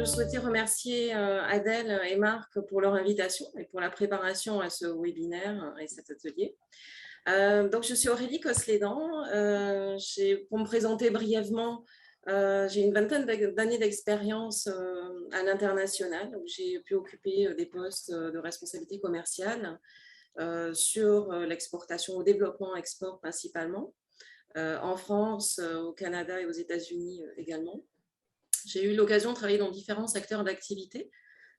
souhaitais remercier Adèle et Marc pour leur invitation et pour la préparation à ce webinaire et cet atelier. Donc, je suis Aurélie Coslédan. Pour me présenter brièvement, j'ai une vingtaine d'années d'expérience à l'international où j'ai pu occuper des postes de responsabilité commerciale sur l'exportation, au développement export principalement, en France, au Canada et aux États-Unis également. J'ai eu l'occasion de travailler dans différents secteurs d'activité,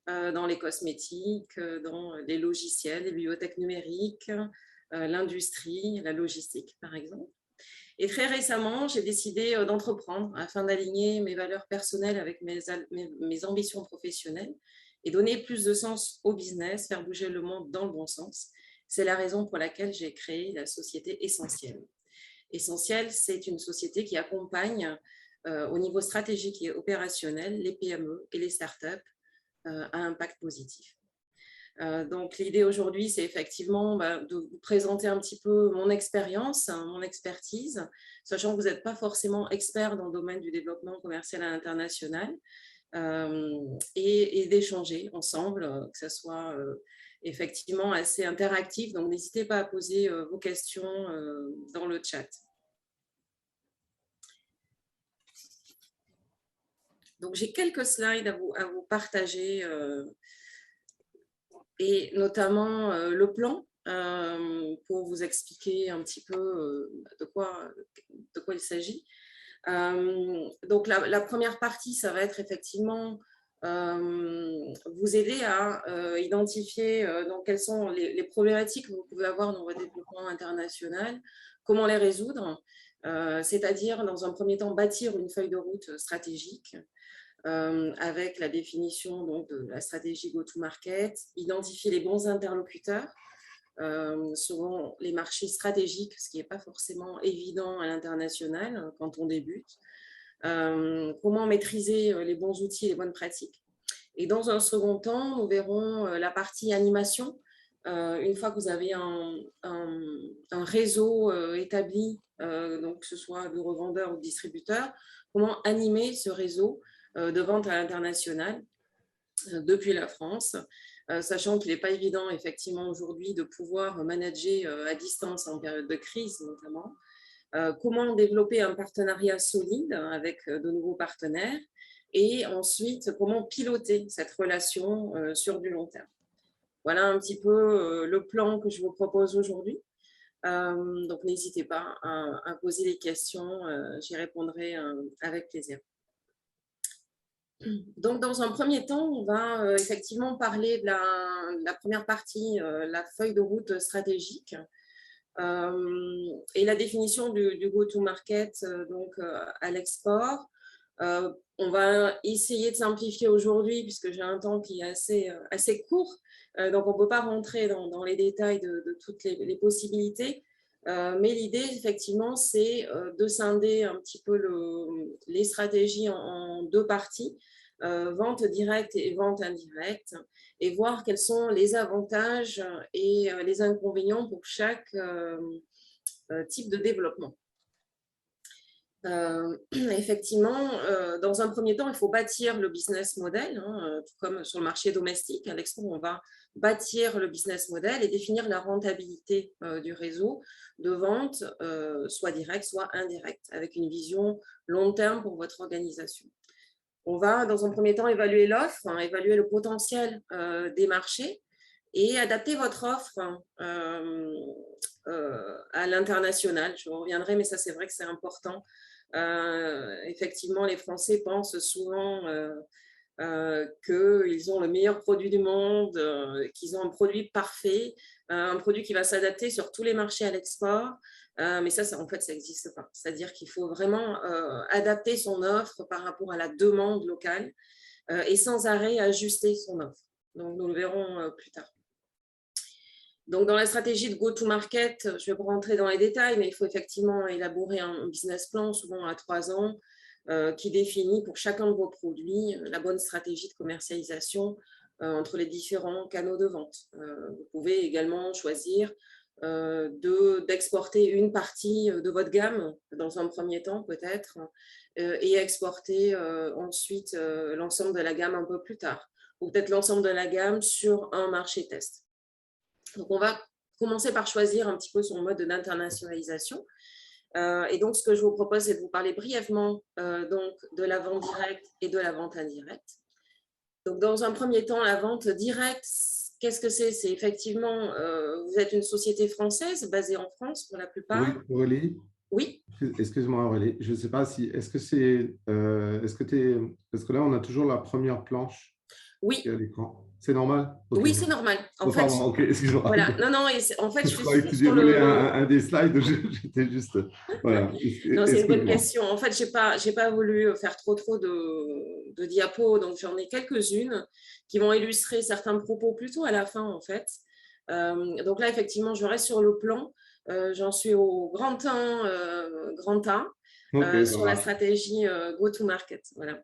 dans les cosmétiques, dans les logiciels, les bibliothèques numériques, l'industrie, la logistique, par exemple. Et très récemment, j'ai décidé d'entreprendre afin d'aligner mes valeurs personnelles avec mes ambitions professionnelles et donner plus de sens au business, faire bouger le monde dans le bon sens. C'est la raison pour laquelle j'ai créé la société Essentiel. Essentiel, c'est une société qui accompagne au niveau stratégique et opérationnel les PME et les startups à impact positif. Donc, l'idée aujourd'hui, c'est effectivement de vous présenter un petit peu mon expérience, mon expertise, sachant que vous n'êtes pas forcément expert dans le domaine du développement commercial à l'international, et d'échanger ensemble, que ce soit effectivement assez interactif. Donc, n'hésitez pas à poser vos questions dans le chat. Donc, j'ai quelques slides à vous partager, et notamment le plan pour vous expliquer un petit peu de quoi il s'agit. Donc, la première partie, ça va être effectivement vous aider à identifier donc, quelles sont les problématiques que vous pouvez avoir dans votre développement international, comment les résoudre, c'est-à-dire, dans un premier temps, bâtir une feuille de route stratégique, avec la définition donc, de la stratégie go-to-market, identifier les bons interlocuteurs selon les marchés stratégiques, ce qui n'est pas forcément évident à l'international quand on débute, comment maîtriser les bons outils et les bonnes pratiques. Et dans un second temps, nous verrons la partie animation. Une fois que vous avez un réseau établi, donc que ce soit de revendeurs ou de distributeurs, comment animer ce réseau de vente à l'international depuis la France, sachant qu'il n'est pas évident effectivement aujourd'hui de pouvoir manager à distance en période de crise notamment. Comment développer un partenariat solide avec de nouveaux partenaires et ensuite comment piloter cette relation sur du long terme. Voilà un petit peu le plan que je vous propose aujourd'hui. Donc n'hésitez pas à poser des questions, j'y répondrai avec plaisir. Donc, dans un premier temps, on va effectivement parler de la première partie, la feuille de route stratégique et la définition du go-to-market à l'export. On va essayer de simplifier aujourd'hui puisque j'ai un temps qui est assez court, donc on ne peut pas rentrer dans les détails de toutes les possibilités. Mais l'idée, effectivement, c'est de scinder un petit peu les stratégies en deux parties, vente directe et vente indirecte, et voir quels sont les avantages et les inconvénients pour chaque type de développement. Effectivement, dans un premier temps, il faut bâtir le business model, tout comme sur le marché domestique. À l'export, on va bâtir le business model et définir la rentabilité du réseau de vente, soit direct, soit indirect, avec une vision long terme pour votre organisation. On va, dans un premier temps, évaluer l'offre, évaluer le potentiel des marchés et adapter votre offre à l'international. Je reviendrai, mais ça, c'est vrai que c'est important. Effectivement, les Français pensent souvent qu'ils ont le meilleur produit du monde, qu'ils ont un produit parfait, un produit qui va s'adapter sur tous les marchés à l'export. Mais ça, en fait, ça n'existe pas. C'est-à-dire qu'il faut vraiment adapter son offre par rapport à la demande locale et sans arrêt ajuster son offre. Donc, nous le verrons plus tard. Donc, dans la stratégie de go-to-market, je ne vais pas rentrer dans les détails, mais il faut effectivement élaborer un business plan, souvent à 3 ans, qui définit pour chacun de vos produits la bonne stratégie de commercialisation entre les différents canaux de vente. Vous pouvez également choisir d'exporter une partie de votre gamme dans un premier temps peut-être et exporter ensuite l'ensemble de la gamme un peu plus tard ou peut-être l'ensemble de la gamme sur un marché test. Donc, on va commencer par choisir un petit peu son mode d'internationalisation. Et donc, ce que je vous propose, c'est de vous parler brièvement donc, de la vente directe et de la vente indirecte. Donc, dans un premier temps, la vente directe, qu'est-ce que c'est? C'est effectivement, vous êtes une société française basée en France pour la Oui, plupart. Aurélie, Oui, excuse-moi Aurélie, je ne sais pas si, est-ce que c'est, parce que là on a toujours la première planche qui est oui, à l'écran. C'est normal? Ok. oui, c'est normal. En Oh, fait, pardon, ok, excuse-moi. voilà. Non, non, en fait, je Je suis croyais que tu sur déroulais un des slides, j'étais juste, voilà, Non, c'est une bonne excuse-moi. question. En fait, j'ai pas voulu faire trop de diapos, donc j'en ai quelques-unes qui vont illustrer certains propos plutôt à la fin, en fait. Donc là, effectivement, je reste sur le plan. J'en suis au grand 1 Ok, ça sur la marche. stratégie go-to-market. Voilà.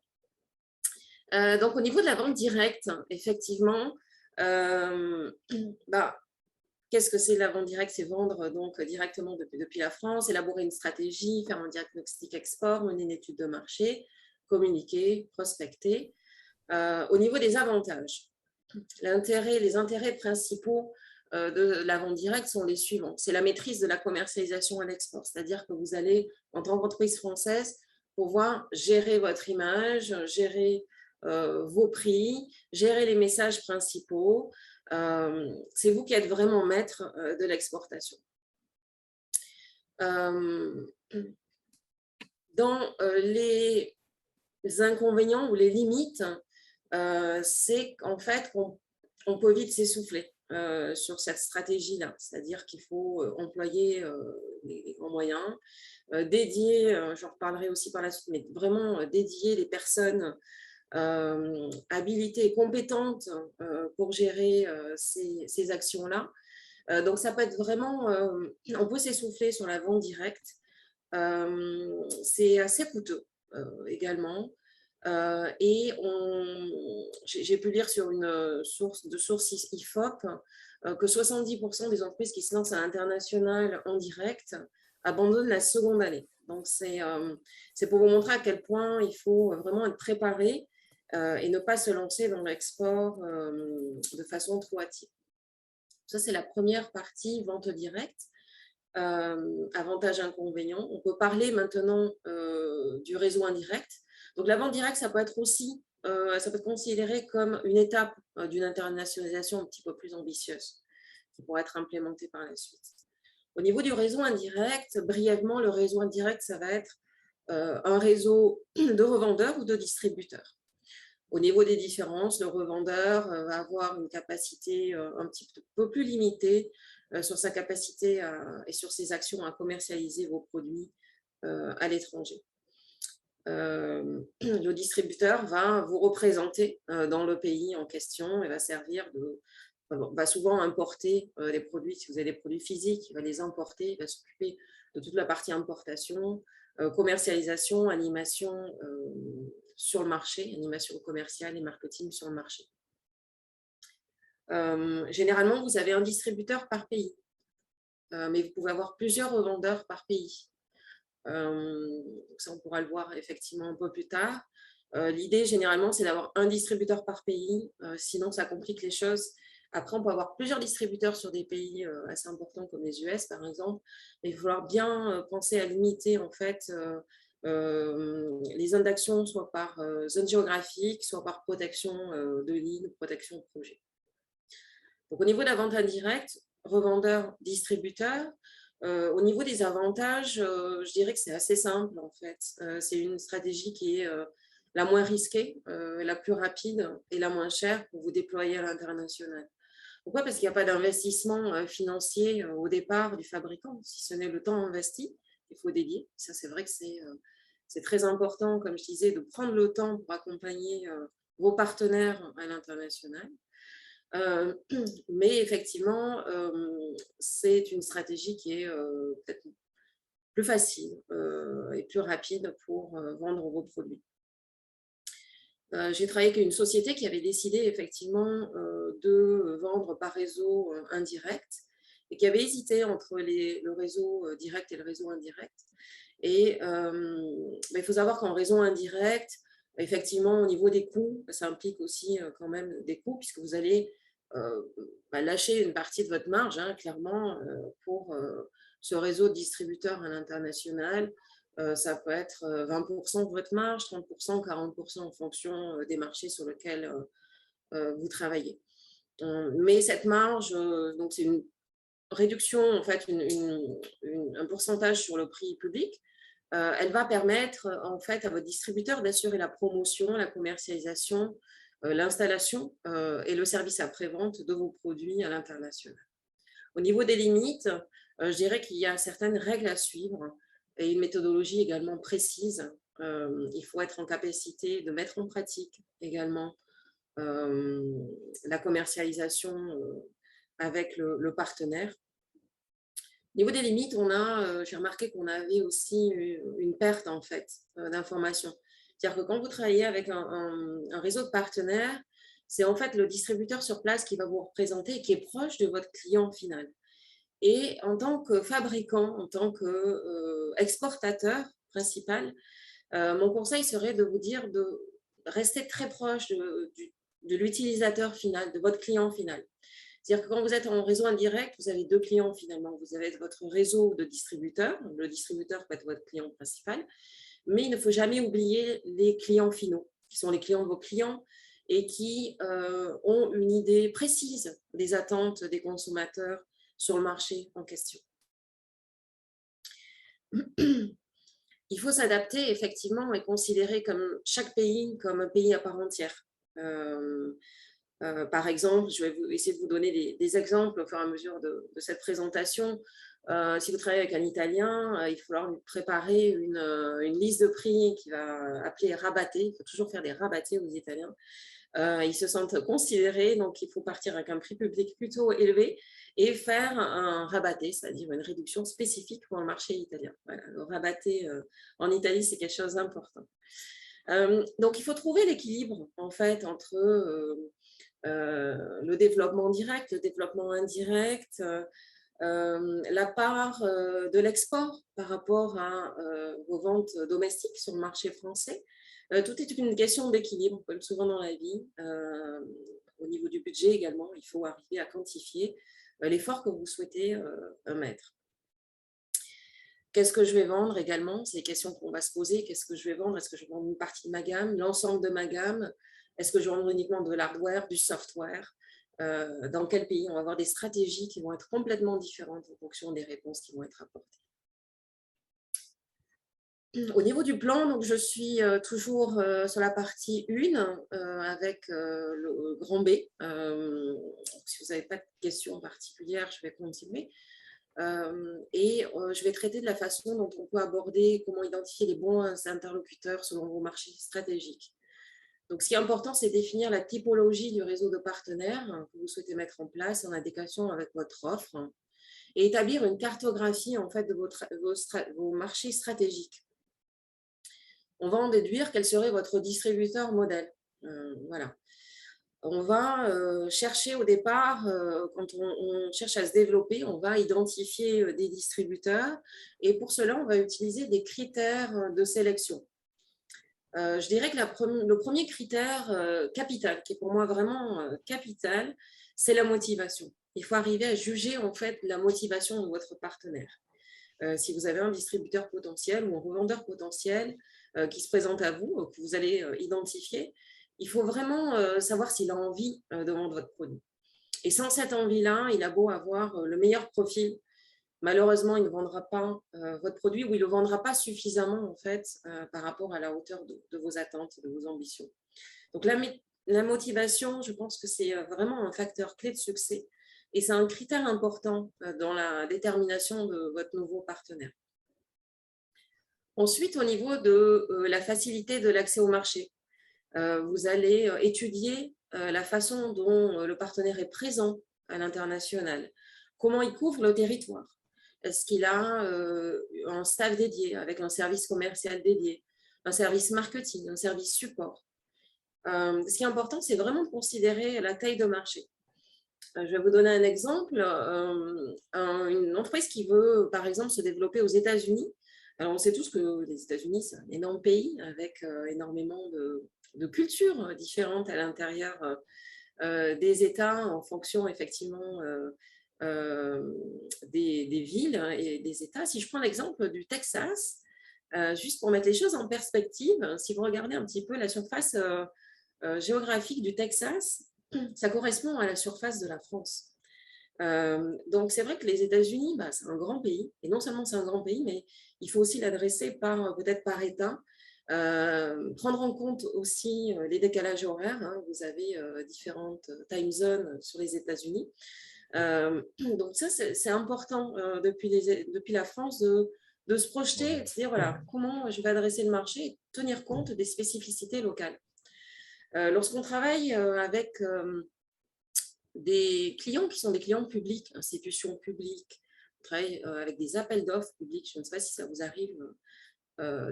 Donc, au niveau de la vente directe, effectivement, bah, qu'est-ce que c'est la vente directe? C'est vendre donc directement depuis la France, élaborer une stratégie, faire un diagnostic export, mener une étude de marché, communiquer, prospecter. Au niveau des avantages, les intérêts principaux de la vente directe sont les suivants. C'est la maîtrise de la commercialisation à l'export, c'est-à-dire que vous allez, en tant qu'entreprise française, pouvoir gérer votre image, gérer vos prix, gérer les messages principaux. C'est vous qui êtes vraiment maître de l'exportation. Dans les inconvénients ou les limites, c'est qu'en fait, on peut vite s'essouffler sur cette stratégie-là. C'est-à-dire qu'il faut employer les grands moyens, dédier, j'en reparlerai aussi par la suite, mais vraiment dédier les personnes habilitées et compétentes pour gérer ces actions-là. Donc, ça peut être vraiment, on peut s'essouffler sur la vente directe. C'est assez coûteux également. Et j'ai pu lire sur une source IFOP que 70% des entreprises qui se lancent à l'international en direct abandonnent la seconde année. Donc, c'est pour vous montrer à quel point il faut vraiment être préparé et ne pas se lancer dans l'export de façon trop hâtive. Ça, c'est la première partie, vente directe. Avantages, inconvénients. On peut parler maintenant du réseau indirect. Donc, la vente directe, ça peut être aussi, ça peut être considéré comme une étape d'une internationalisation un petit peu plus ambitieuse qui pourrait être implémentée par la suite. Au niveau du réseau indirect, brièvement, le réseau indirect, ça va être un réseau de revendeurs ou de distributeurs. Au niveau des différences, le revendeur va avoir une capacité un petit peu plus limitée sur sa capacité et sur ses actions à commercialiser vos produits à l'étranger. Le distributeur va vous représenter dans le pays en question et va souvent importer les produits. Si vous avez des produits physiques, il va les importer, il va s'occuper de toute la partie importation, commercialisation, animation sur le marché, animation commerciale et marketing sur le marché. Généralement, vous avez un distributeur par pays, mais vous pouvez avoir plusieurs revendeurs par pays. Ça, on pourra le voir effectivement un peu plus tard. L'idée, généralement, c'est d'avoir un distributeur par pays, sinon ça complique les choses. Après, on peut avoir plusieurs distributeurs sur des pays assez importants comme les US, par exemple, mais il va falloir bien penser à limiter en fait les zones d'action, soit par zone géographique, soit par protection de ligne, protection de projet. Donc, au niveau de la vente indirecte, revendeur, distributeur, au niveau des avantages, je dirais que c'est assez simple en fait. C'est une stratégie qui est la moins risquée, la plus rapide et la moins chère pour vous déployer à l'international. Pourquoi? Parce qu'il n'y a pas d'investissement financier au départ du fabricant, si ce n'est le temps investi qu'il faut dédier. Ça, c'est vrai que c'est très important, comme je disais, de prendre le temps pour accompagner vos partenaires à l'international. Mais effectivement, c'est une stratégie qui est peut-être plus facile et plus rapide pour vendre vos produits. J'ai travaillé avec une société qui avait décidé effectivement de vendre par réseau indirect et qui avaient hésité entre le réseau direct et le réseau indirect. Et il faut savoir qu'en réseau indirect, effectivement, au niveau des coûts, ça implique aussi quand même des coûts, puisque vous allez lâcher une partie de votre marge, hein, clairement, pour ce réseau de distributeurs à l'international. Ça peut être 20% de votre marge, 30%, 40% en fonction des marchés sur lesquels vous travaillez. Mais cette marge, donc c'est une réduction, en fait, un pourcentage sur le prix public. Elle va permettre en fait à votre distributeur d'assurer la promotion, la commercialisation, l'installation et le service après-vente de vos produits à l'international. Au niveau des limites, je dirais qu'il y a certaines règles à suivre et une méthodologie également précise. Il faut être en capacité de mettre en pratique également la commercialisation avec le partenaire. Au niveau des limites, j'ai remarqué qu'on avait aussi une perte en fait d'informations. C'est-à-dire que quand vous travaillez avec un réseau de partenaires, c'est en fait le distributeur sur place qui va vous représenter et qui est proche de votre client final. Et en tant que fabricant, en tant qu'exportateur principal, mon conseil serait de vous dire de rester très proche de l'utilisateur final, de votre client final. C'est-à-dire que quand vous êtes en réseau indirect, vous avez deux clients finalement. Vous avez votre réseau de distributeurs. Le distributeur peut être votre client principal. Mais il ne faut jamais oublier les clients finaux, qui sont les clients de vos clients et qui ont une idée précise des attentes des consommateurs sur le marché en question. Il faut s'adapter effectivement et considérer comme chaque pays comme un pays à part entière. Par exemple, je vais essayer de vous donner des exemples au fur et à mesure de cette présentation. Si vous travaillez avec un Italien, il va falloir lui préparer une liste de prix qui va appeler rabatté. Il faut toujours faire des rabattés aux Italiens. Ils se sentent considérés, donc il faut partir avec un prix public plutôt élevé et faire un rabatté, c'est-à-dire une réduction spécifique pour le marché italien. Voilà, le rabatté en Italie, c'est quelque chose d'important. Donc, il faut trouver l'équilibre en fait entre le développement direct, le développement indirect, la part de l'export par rapport à vos ventes domestiques sur le marché français. Tout est une question d'équilibre, comme souvent dans la vie. Au niveau du budget également, il faut arriver à quantifier l'effort que vous souhaitez mettre. Qu'est-ce que je vais vendre également? C'est des questions qu'on va se poser. Qu'est-ce que je vais vendre? Est-ce que je vais vendre une partie de ma gamme, l'ensemble de ma gamme? Est-ce que je vais vendre uniquement de l'hardware, du software? Dans quel pays? On va avoir des stratégies qui vont être complètement différentes en fonction des réponses qui vont être apportées. Au niveau du plan, donc je suis toujours sur la partie 1 avec le grand B. Si vous n'avez pas de questions particulières, je vais continuer. Je vais traiter de la façon dont on peut aborder, comment identifier les bons interlocuteurs selon vos marchés stratégiques. Donc, ce qui est important, c'est définir la typologie du réseau de partenaires que vous souhaitez mettre en place en adéquation avec votre offre et établir une cartographie en fait, de vos marchés stratégiques. On va en déduire quel serait votre distributeur modèle. Voilà. On va chercher au départ, quand on cherche à se développer, on va identifier des distributeurs et pour cela, on va utiliser des critères de sélection. Je dirais que le premier critère capital, qui est pour moi vraiment capital, c'est la motivation. Il faut arriver à juger en fait la motivation de votre partenaire. Si vous avez un distributeur potentiel ou un revendeur potentiel qui se présente à vous, que vous allez identifier, il faut vraiment savoir s'il a envie de vendre votre produit. Et sans cette envie-là, il a beau avoir le meilleur profil, malheureusement, il ne vendra pas votre produit ou il ne le vendra pas suffisamment en fait, par rapport à la hauteur de vos attentes, de vos ambitions. Donc, la motivation, je pense que c'est vraiment un facteur clé de succès et c'est un critère important dans la détermination de votre nouveau partenaire. Ensuite, au niveau de la facilité de l'accès au marché, vous allez étudier la façon dont le partenaire est présent à l'international, comment il couvre le territoire. Est-ce qu'il a un staff dédié avec un service commercial dédié, un service marketing, un service support? Ce qui est important, c'est vraiment de considérer la taille de marché. Je vais vous donner un exemple. Une entreprise qui veut, par exemple, se développer aux États-Unis. Alors, on sait tous que les États-Unis, c'est un énorme pays avec énormément de cultures différentes à l'intérieur des États en fonction, effectivement, des villes et des États. Si je prends l'exemple du Texas, juste pour mettre les choses en perspective, si vous regardez un petit peu la surface géographique du Texas, ça correspond à la surface de la France. Donc, c'est vrai que les États-Unis, bah, c'est un grand pays. Et non seulement c'est un grand pays, mais il faut aussi l'adresser peut-être par État. Prendre en compte aussi les décalages horaires. Hein. Vous avez différentes time zones sur les États-Unis. Donc, ça, c'est important depuis la France de se projeter et de se dire, voilà, comment je vais adresser le marché et tenir compte des spécificités locales. Lorsqu'on travaille avec des clients qui sont des clients publics, institutions publiques, on travaille avec des appels d'offres publics, je ne sais pas si ça vous arrive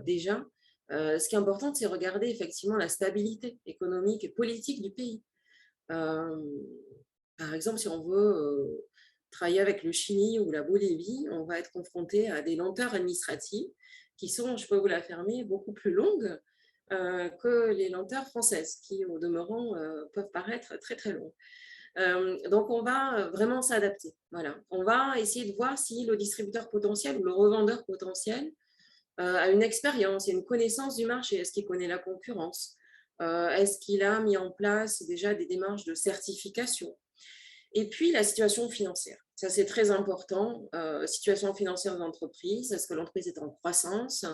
déjà. Ce qui est important, c'est regarder effectivement la stabilité économique et politique du pays. Par exemple, si on veut travailler avec le Chili ou la Bolivie, on va être confronté à des lenteurs administratives qui sont, je peux vous l'affirmer, beaucoup plus longues que les lenteurs françaises, qui au demeurant peuvent paraître très très longues. Donc, on va vraiment s'adapter. Voilà. On va essayer de voir si le distributeur potentiel ou le revendeur potentiel a une expérience et une connaissance du marché. Est-ce qu'il connaît la concurrence? Est-ce qu'il a mis en place déjà des démarches de certification? Et puis, la situation financière. Ça, c'est très important. Situation financière de l'entreprise. Est-ce que l'entreprise est en croissance?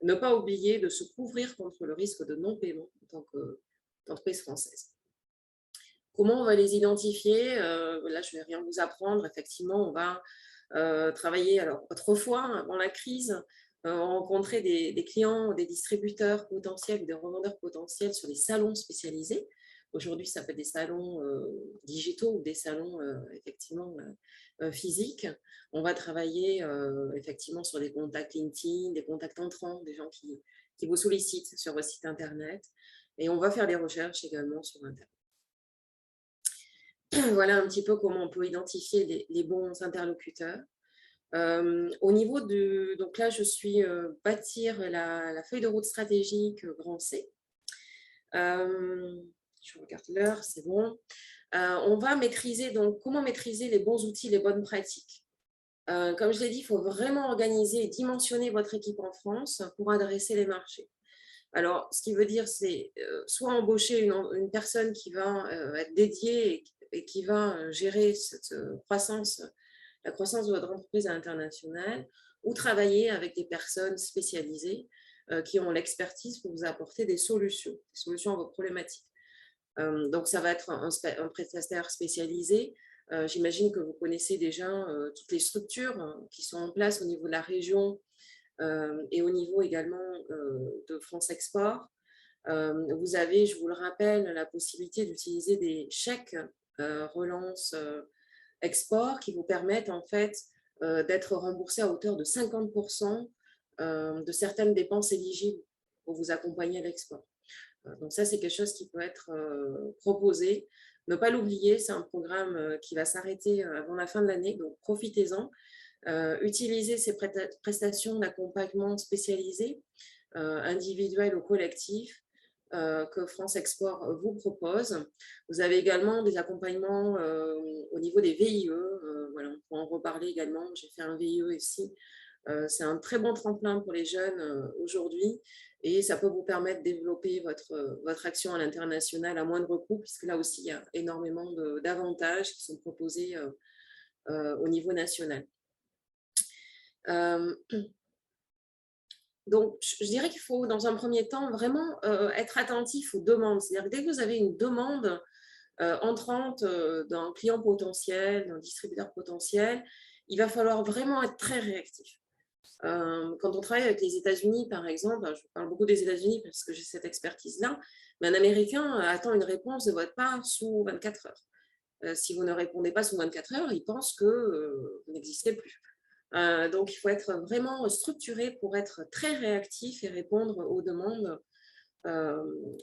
Ne pas oublier de se couvrir contre le risque de non-paiement en tant qu'entreprise française. Comment on va les identifier? Là, je ne vais rien vous apprendre. Effectivement, on va travailler. Alors, autrefois, avant la crise, on rencontrait des clients, des distributeurs potentiels, des revendeurs potentiels sur les salons spécialisés. Aujourd'hui, ça peut être des salons digitaux ou des salons effectivement physiques. On va travailler effectivement sur des contacts LinkedIn, des contacts entrants, des gens qui vous sollicitent sur votre site Internet. Et on va faire des recherches également sur Internet. Voilà un petit peu comment on peut identifier les bons interlocuteurs. Au niveau de… Donc là, je suis bâtir la feuille de route stratégique grand C. Je regarde l'heure, c'est bon. On va maîtriser, donc comment maîtriser les bons outils, les bonnes pratiques. Comme je l'ai dit, il faut vraiment organiser et dimensionner votre équipe en France pour adresser les marchés. Alors, ce qui veut dire, c'est soit embaucher une personne qui va être dédiée et qui va gérer cette croissance, la croissance de votre entreprise à l'international, ou travailler avec des personnes spécialisées qui ont l'expertise pour vous apporter des solutions à vos problématiques. Donc, ça va être un prestataire spécialisé. J'imagine que vous connaissez déjà toutes les structures qui sont en place au niveau de la région et au niveau également de France Export. Vous avez, je vous le rappelle, la possibilité d'utiliser des chèques relance export qui vous permettent en fait d'être remboursé à hauteur de 50% de certaines dépenses éligibles pour vous accompagner à l'export. Donc ça, c'est quelque chose qui peut être proposé. Ne pas l'oublier, c'est un programme qui va s'arrêter avant la fin de l'année, donc profitez-en. Utilisez ces prestations d'accompagnement spécialisées, individuelles ou collectives, que France Export vous propose. Vous avez également des accompagnements au niveau des VIE. Voilà, on peut en reparler également. J'ai fait un VIE ici. C'est un très bon tremplin pour les jeunes aujourd'hui et ça peut vous permettre de développer votre action à l'international à moindre coût, puisque là aussi, il y a énormément d'avantages qui sont proposés au niveau national. Donc, je dirais qu'il faut, dans un premier temps, vraiment être attentif aux demandes. C'est-à-dire que dès que vous avez une demande entrante d'un client potentiel, d'un distributeur potentiel, il va falloir vraiment être très réactif. Quand on travaille avec les États-Unis, par exemple, je parle beaucoup des États-Unis parce que j'ai cette expertise-là, mais un Américain attend une réponse de votre part sous 24 heures. Si vous ne répondez pas sous 24 heures, il pense que vous n'existez plus. Donc, il faut être vraiment structuré pour être très réactif et répondre aux demandes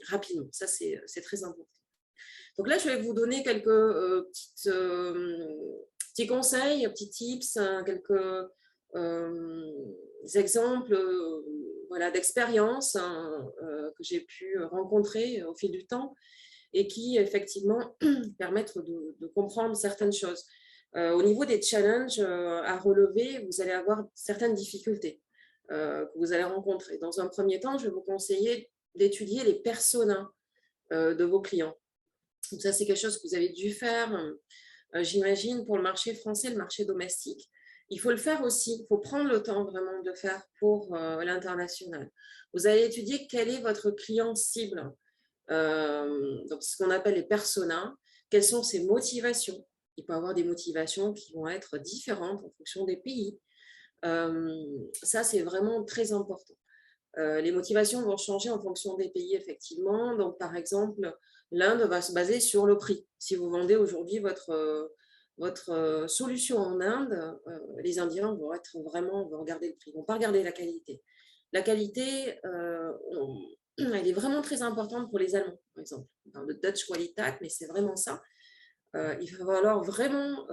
rapidement. Ça, c'est très important. Donc là, je vais vous donner quelques petits conseils, petits tips, quelques exemples voilà, d'expériences que j'ai pu rencontrer au fil du temps et qui, effectivement, permettent de comprendre certaines choses. Au niveau des challenges à relever, vous allez avoir certaines difficultés que vous allez rencontrer. Dans un premier temps, je vais vous conseiller d'étudier les personas de vos clients. Donc ça, c'est quelque chose que vous avez dû faire, j'imagine, pour le marché français, le marché domestique. Il faut le faire aussi, il faut prendre le temps vraiment de le faire pour l'international. Vous allez étudier quel est votre client cible, donc ce qu'on appelle les personas, quelles sont ses motivations. Il peut y avoir des motivations qui vont être différentes en fonction des pays. Ça, c'est vraiment très important. Les motivations vont changer en fonction des pays, effectivement. Donc, par exemple, l'Inde va se baser sur le prix. Si vous vendez aujourd'hui votre solution en Inde, les Indiens vont regarder le prix, ils ne vont pas regarder la qualité. La qualité, elle est vraiment très importante pour les Allemands, par exemple. On parle de Dutch Qualität, mais c'est vraiment ça. Il va falloir vraiment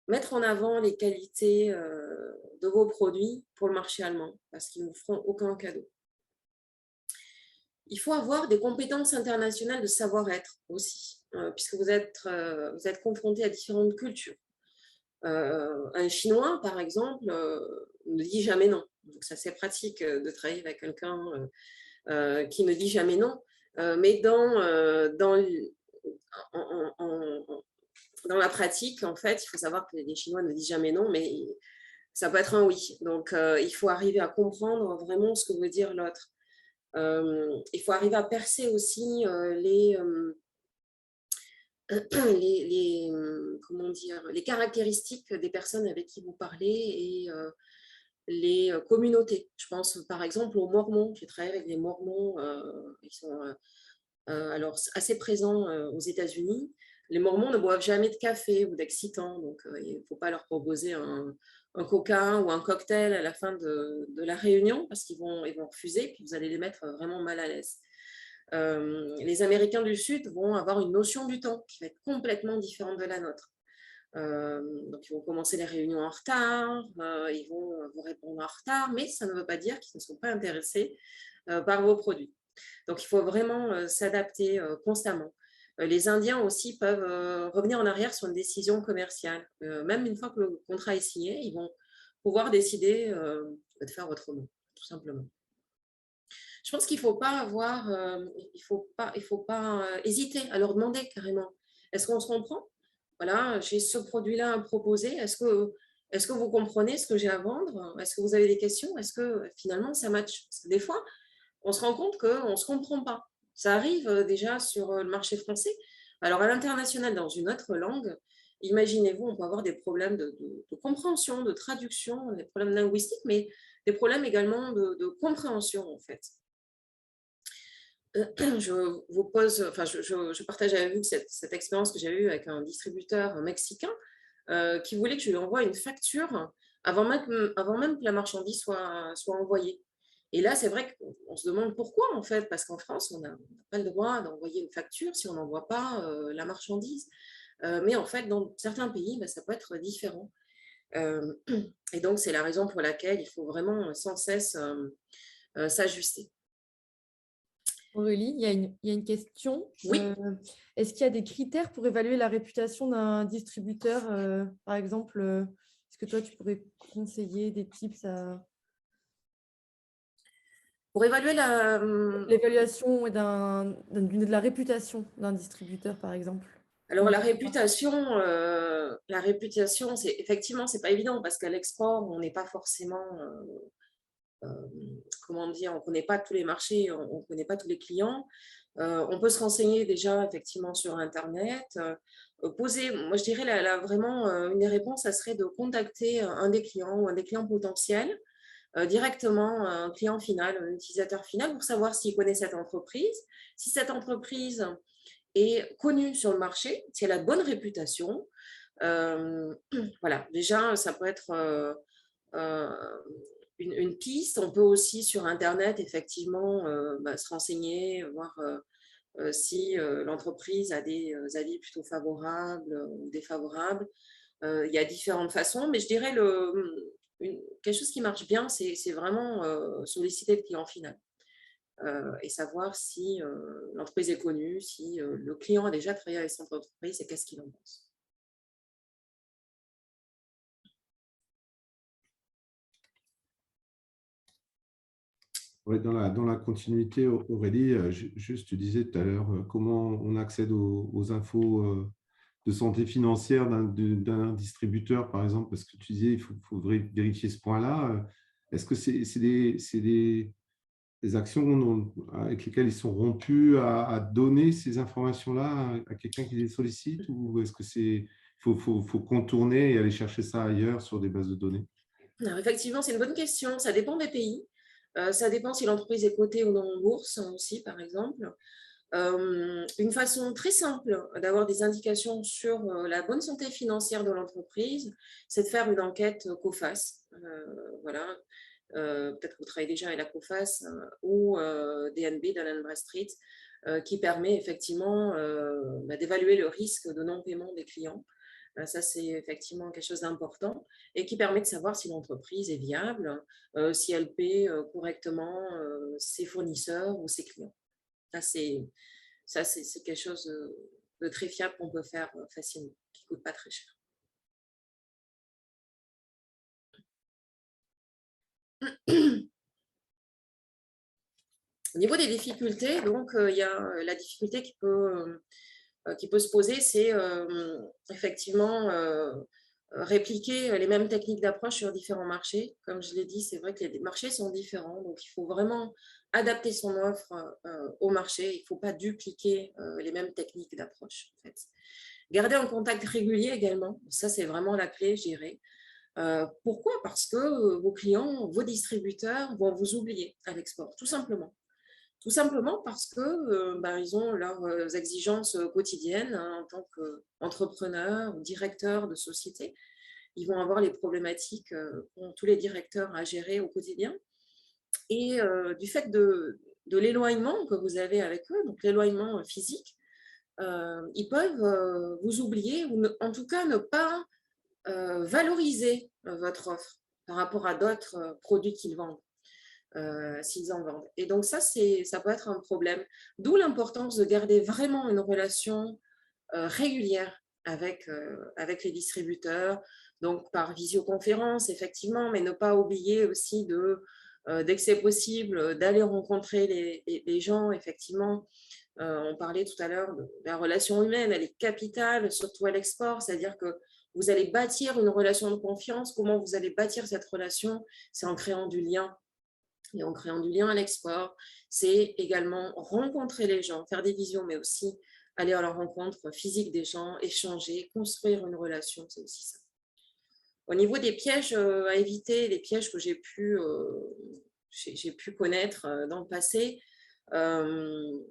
mettre en avant les qualités de vos produits pour le marché allemand, parce qu'ils ne vous feront aucun cadeau. Il faut avoir des compétences internationales de savoir-être aussi, puisque vous êtes confronté à différentes cultures. Un Chinois, par exemple, ne dit jamais non. Donc, ça, c'est pratique de travailler avec quelqu'un qui ne dit jamais non. Mais dans la pratique, en fait, il faut savoir que les Chinois ne disent jamais non, mais ça peut être un oui. Donc, il faut arriver à comprendre vraiment ce que veut dire l'autre. Il faut arriver à percer aussi les caractéristiques des personnes avec qui vous parlez et les communautés. Je pense par exemple aux Mormons. J'ai travaillé avec des Mormons, ils sont alors assez présents aux États-Unis. Les Mormons ne boivent jamais de café ou d'excitant, donc il ne faut pas leur proposer un coca ou un cocktail à la fin de la réunion parce qu'ils vont refuser, puis vous allez les mettre vraiment mal à l'aise. Les Américains du Sud vont avoir une notion du temps qui va être complètement différente de la nôtre. Donc, ils vont commencer les réunions en retard, ils vont vous répondre en retard, mais ça ne veut pas dire qu'ils ne sont pas intéressés par vos produits. Donc, il faut vraiment s'adapter constamment. Les Indiens aussi peuvent revenir en arrière sur une décision commerciale. Même une fois que le contrat est signé, ils vont pouvoir décider de faire autrement, tout simplement. Je pense qu'il ne faut pas hésiter à leur demander carrément. Est-ce qu'on se comprend? Voilà, j'ai ce produit-là à proposer. Est-ce que vous comprenez ce que j'ai à vendre? Est-ce que vous avez des questions? Est-ce que finalement ça match? Parce que des fois, on se rend compte qu'on ne se comprend pas. Ça arrive déjà sur le marché français. Alors à l'international, dans une autre langue, imaginez-vous, on peut avoir des problèmes de compréhension, de traduction, des problèmes linguistiques, mais des problèmes également de compréhension en fait. Je partage avec vous cette expérience que j'ai eue avec un distributeur mexicain qui voulait que je lui envoie une facture avant même que la marchandise soit envoyée. Et là, c'est vrai qu'on se demande pourquoi, en fait, parce qu'en France, on n'a pas le droit d'envoyer une facture si on n'envoie pas la marchandise. Mais en fait, dans certains pays, ça peut être différent. Et donc, c'est la raison pour laquelle il faut vraiment sans cesse s'ajuster. Aurélie, il y a une question. Oui. Est-ce qu'il y a des critères pour évaluer la réputation d'un distributeur? Par exemple, est-ce que toi, tu pourrais conseiller des tips Pour évaluer l'évaluation de la réputation d'un distributeur, par exemple? Alors, la réputation, c'est effectivement, c'est pas évident parce qu'à l'export, on n'est pas forcément, comment dire, on connaît pas tous les marchés, on connaît pas tous les clients. On peut se renseigner déjà effectivement sur Internet. Moi, je dirais vraiment une des réponses, ça serait de contacter un des clients ou un des clients potentiels directement, un client final, un utilisateur final, pour savoir s'il connaît cette entreprise, si cette entreprise est connue sur le marché, si elle a bonne réputation. Voilà, déjà, ça peut être une piste. On peut aussi sur Internet, effectivement, se renseigner, voir si l'entreprise a des avis plutôt favorables ou défavorables. Il y a différentes façons, mais je dirais quelque chose qui marche bien, c'est vraiment solliciter le client final et savoir si l'entreprise est connue, si le client a déjà travaillé avec cette entreprise et qu'est-ce qu'il en pense. Ouais, dans la continuité, Aurélie, juste tu disais tout à l'heure comment on accède aux infos de santé financière d'un distributeur, par exemple, parce que tu disais il faudrait vérifier ce point-là. Est-ce que c'est des actions avec lesquelles ils sont rompus à donner ces informations-là à quelqu'un qui les sollicite, ou est-ce que faut contourner et aller chercher ça ailleurs sur des bases de données? Alors, effectivement, c'est une bonne question. Ça dépend des pays. Ça dépend si l'entreprise est cotée ou non en bourse aussi, par exemple. Une façon très simple d'avoir des indications sur la bonne santé financière de l'entreprise, c'est de faire une enquête COFAS. Voilà. Peut-être que vous travaillez déjà avec la COFAS ou DNB, Dun & Bradstreet, qui permet effectivement d'évaluer le risque de non-paiement des clients. Ça, c'est effectivement quelque chose d'important et qui permet de savoir si l'entreprise est viable, si elle paie correctement ses fournisseurs ou ses clients. Ça, c'est quelque chose de très fiable qu'on peut faire facilement, qui ne coûte pas très cher. Au niveau des difficultés, donc, il y a la difficulté qui peut se poser, c'est effectivement répliquer les mêmes techniques d'approche sur différents marchés. Comme je l'ai dit, c'est vrai que les marchés sont différents, donc il faut vraiment adapter son offre au marché. Il ne faut pas dupliquer les mêmes techniques d'approche. En fait. Garder un contact régulier également, ça c'est vraiment la clé, je dirais. Pourquoi? Parce que vos clients, vos distributeurs vont vous oublier à l'export, tout simplement. Tout simplement parce que ils ont leurs exigences quotidiennes hein, en tant qu'entrepreneur ou directeur de société. Ils vont avoir les problématiques qu'ont tous les directeurs à gérer au quotidien. Et du fait de l'éloignement que vous avez avec eux, donc l'éloignement physique, ils peuvent vous oublier ou en tout cas ne pas valoriser votre offre par rapport à d'autres produits qu'ils vendent. S'ils en vendent. Et donc ça peut être un problème. D'où l'importance de garder vraiment une relation régulière avec les distributeurs, donc par visioconférence, effectivement, mais ne pas oublier aussi dès que c'est possible, d'aller rencontrer les gens, effectivement. On parlait tout à l'heure de la relation humaine, elle est capitale, surtout à l'export, c'est-à-dire que vous allez bâtir une relation de confiance. Comment vous allez bâtir cette relation? C'est en créant du lien. Et en créant du lien à l'export, c'est également rencontrer les gens, faire des visios, mais aussi aller à la rencontre physique des gens, échanger, construire une relation, c'est aussi ça. Au niveau des pièges à éviter, les pièges que j'ai pu connaître dans le passé, il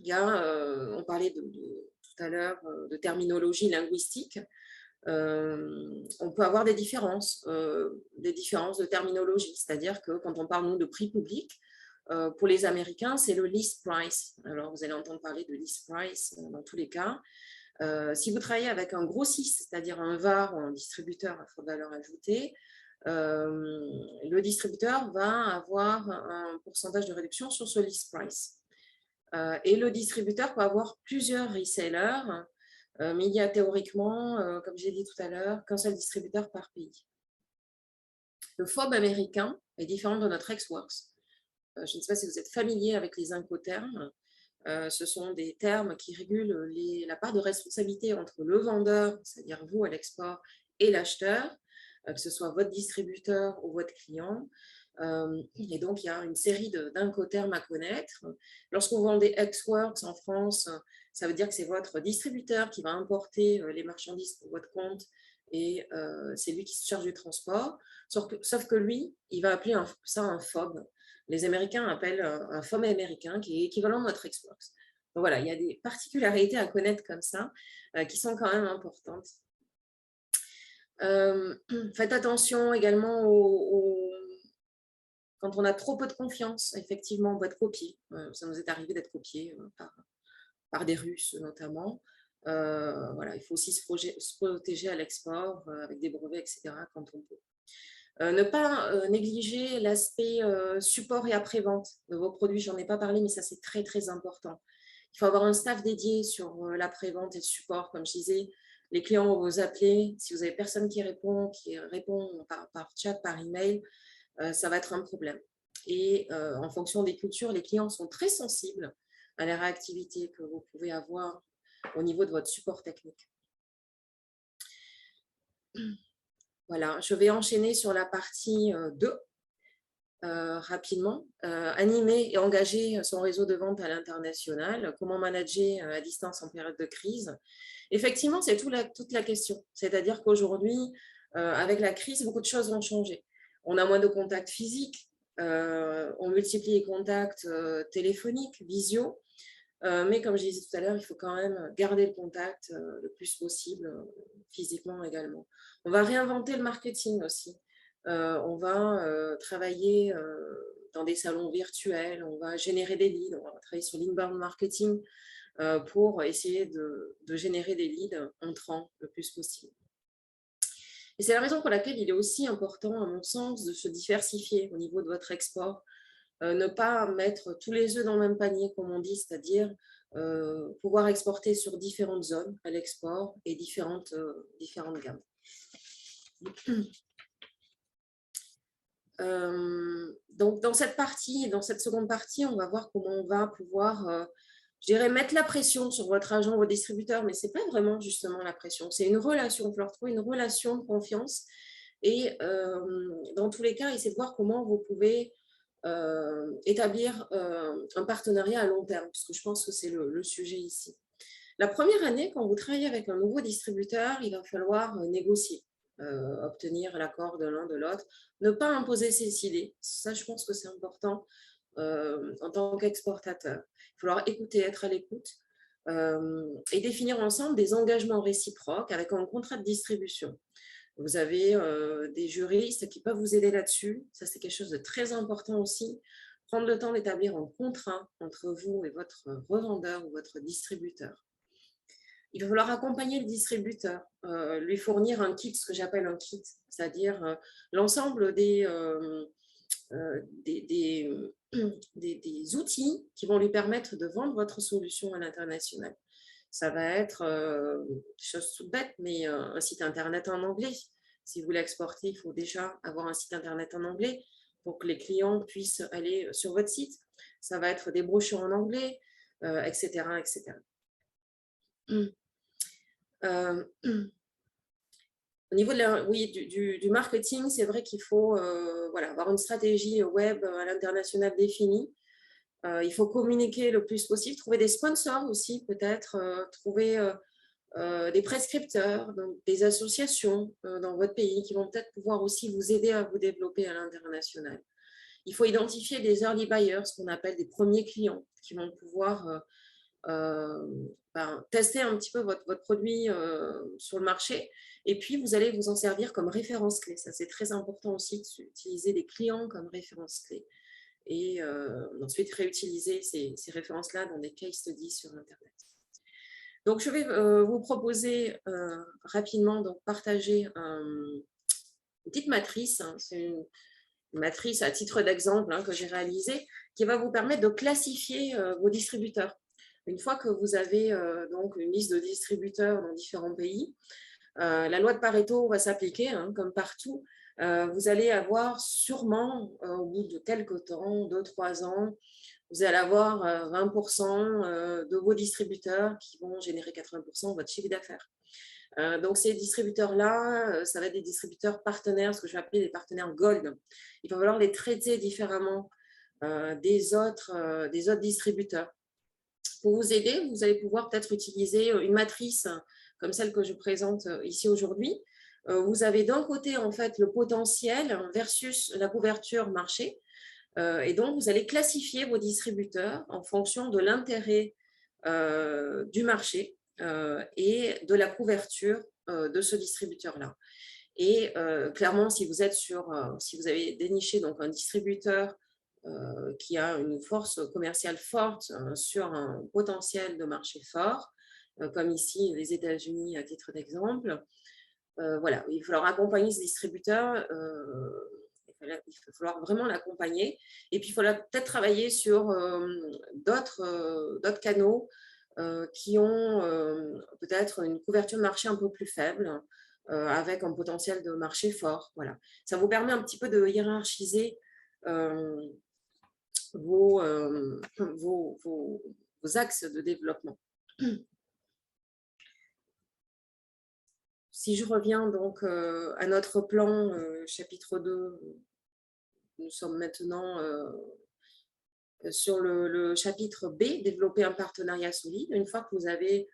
y a, on parlait tout à l'heure de terminologie linguistique. On peut avoir des différences de terminologie, c'est-à-dire que quand on parle nous, de prix public, pour les Américains, c'est le list price. Alors, vous allez entendre parler de list price dans tous les cas. Si vous travaillez avec un grossiste, c'est-à-dire un VAR ou un distributeur à forte valeur ajoutée, le distributeur va avoir un pourcentage de réduction sur ce list price. Et le distributeur peut avoir plusieurs resellers, mais il y a théoriquement, comme j'ai dit tout à l'heure, qu'un seul distributeur par pays. Le FOB américain est différent de notre ex-works. Je ne sais pas si vous êtes familier avec les incoterms. Ce sont des termes qui régulent la part de responsabilité entre le vendeur, c'est-à-dire vous à l'export, et l'acheteur, que ce soit votre distributeur ou votre client. Et donc, il y a une série d'incoterms à connaître. Lorsque vous vendez ex-works en France, ça veut dire que c'est votre distributeur qui va importer les marchandises pour votre compte et c'est lui qui se charge du transport. Sauf que lui, il va appeler ça un FOB. Les Américains appellent un FOB américain qui est équivalent de notre ex-works. Donc voilà, il y a des particularités à connaître comme ça qui sont quand même importantes. Faites attention également quand on a trop peu de confiance, effectivement, on peut être copié. Ça nous est arrivé d'être copié par par des Russes notamment. Voilà, il faut aussi se protéger à l'export avec des brevets, etc., quand on peut. Ne pas négliger l'aspect support et après-vente de vos produits. J'en ai pas parlé, mais ça, c'est très, très important. Il faut avoir un staff dédié sur l'après-vente et le support. Comme je disais, les clients vont vous appeler. Si vous n'avez personne qui répond par chat, par email, ça va être un problème. Et en fonction des cultures, les clients sont très sensibles à la réactivité que vous pouvez avoir au niveau de votre support technique. Voilà, je vais enchaîner sur la partie 2 rapidement. Animer et engager son réseau de vente à l'international, comment manager à distance en période de crise. Effectivement, c'est toute la question. C'est-à-dire qu'aujourd'hui, avec la crise, beaucoup de choses vont changer. On a moins de contacts physiques, on multiplie les contacts téléphoniques, visio. Mais comme je disais tout à l'heure, il faut quand même garder le contact le plus possible, physiquement également. On va réinventer le marketing aussi. On va travailler dans des salons virtuels, on va générer des leads, on va travailler sur l'inbound marketing pour essayer de générer des leads entrants le plus possible. Et c'est la raison pour laquelle il est aussi important, à mon sens, de se diversifier au niveau de votre export. Ne pas mettre tous les œufs dans le même panier, comme on dit, c'est-à-dire pouvoir exporter sur différentes zones à l'export et différentes gammes. Donc, dans cette seconde partie, on va voir comment on va pouvoir, je dirais, mettre la pression sur votre agent, vos distributeurs, mais ce n'est pas vraiment justement la pression, c'est une relation, il faut leur trouver une relation de confiance et dans tous les cas, essayez de voir comment vous pouvez établir un partenariat à long terme, puisque je pense que c'est le sujet ici. La première année, quand vous travaillez avec un nouveau distributeur, il va falloir négocier, obtenir l'accord de l'un de l'autre, ne pas imposer ses idées. Ça, je pense que c'est important en tant qu'exportateur. Il va falloir écouter, être à l'écoute et définir ensemble des engagements réciproques avec un contrat de distribution. Vous avez des juristes qui peuvent vous aider là-dessus. Ça, c'est quelque chose de très important aussi. Prendre le temps d'établir un contrat entre vous et votre revendeur ou votre distributeur. Il va falloir accompagner le distributeur, lui fournir un kit, ce que j'appelle un kit, c'est-à-dire l'ensemble des outils qui vont lui permettre de vendre votre solution à l'international. Ça va être des choses toutes bêtes, mais un site internet en anglais. Si vous voulez exporter, il faut déjà avoir un site internet en anglais pour que les clients puissent aller sur votre site. Ça va être des brochures en anglais, etc., etc. Au niveau du marketing, c'est vrai qu'il faut avoir une stratégie web à l'international définie. Il faut communiquer le plus possible, trouver des sponsors aussi, peut-être, trouver des prescripteurs, donc des associations dans votre pays qui vont peut-être pouvoir aussi vous aider à vous développer à l'international. Il faut identifier des early buyers, ce qu'on appelle des premiers clients, qui vont pouvoir tester un petit peu votre produit sur le marché. Et puis, vous allez vous en servir comme référence clé. Ça, c'est très important aussi d'utiliser des clients comme référence clé. Et ensuite, réutiliser ces références-là dans des case studies sur Internet. Donc, je vais vous proposer rapidement de partager une petite matrice. Hein, c'est une matrice à titre d'exemple que j'ai réalisée qui va vous permettre de classifier vos distributeurs. Une fois que vous avez donc une liste de distributeurs dans différents pays, la loi de Pareto va s'appliquer, hein, comme partout. Vous allez avoir sûrement, au bout de quelques temps, 2-3 ans, vous allez avoir 20% de vos distributeurs qui vont générer 80% de votre chiffre d'affaires. Donc, ces distributeurs-là, ça va être des distributeurs partenaires, ce que je vais appeler des partenaires gold. Il va falloir les traiter différemment des autres distributeurs. Pour vous aider, vous allez pouvoir peut-être utiliser une matrice comme celle que je présente ici aujourd'hui. Vous avez d'un côté, en fait, le potentiel versus la couverture marché. Et donc, vous allez classifier vos distributeurs en fonction de l'intérêt du marché et de la couverture de ce distributeur-là. Et clairement, si vous avez déniché donc un distributeur qui a une force commerciale forte sur un potentiel de marché fort, comme ici les États-Unis à titre d'exemple. Voilà, il va falloir accompagner ce distributeur, il va falloir vraiment l'accompagner. Et puis, il faudra peut-être travailler sur d'autres canaux qui ont peut-être une couverture de marché un peu plus faible, avec un potentiel de marché fort. Voilà. Ça vous permet un petit peu de hiérarchiser vos axes de développement. Si je reviens donc à notre plan, chapitre 2, nous sommes maintenant sur le chapitre B, développer un partenariat solide. Une fois que vous avez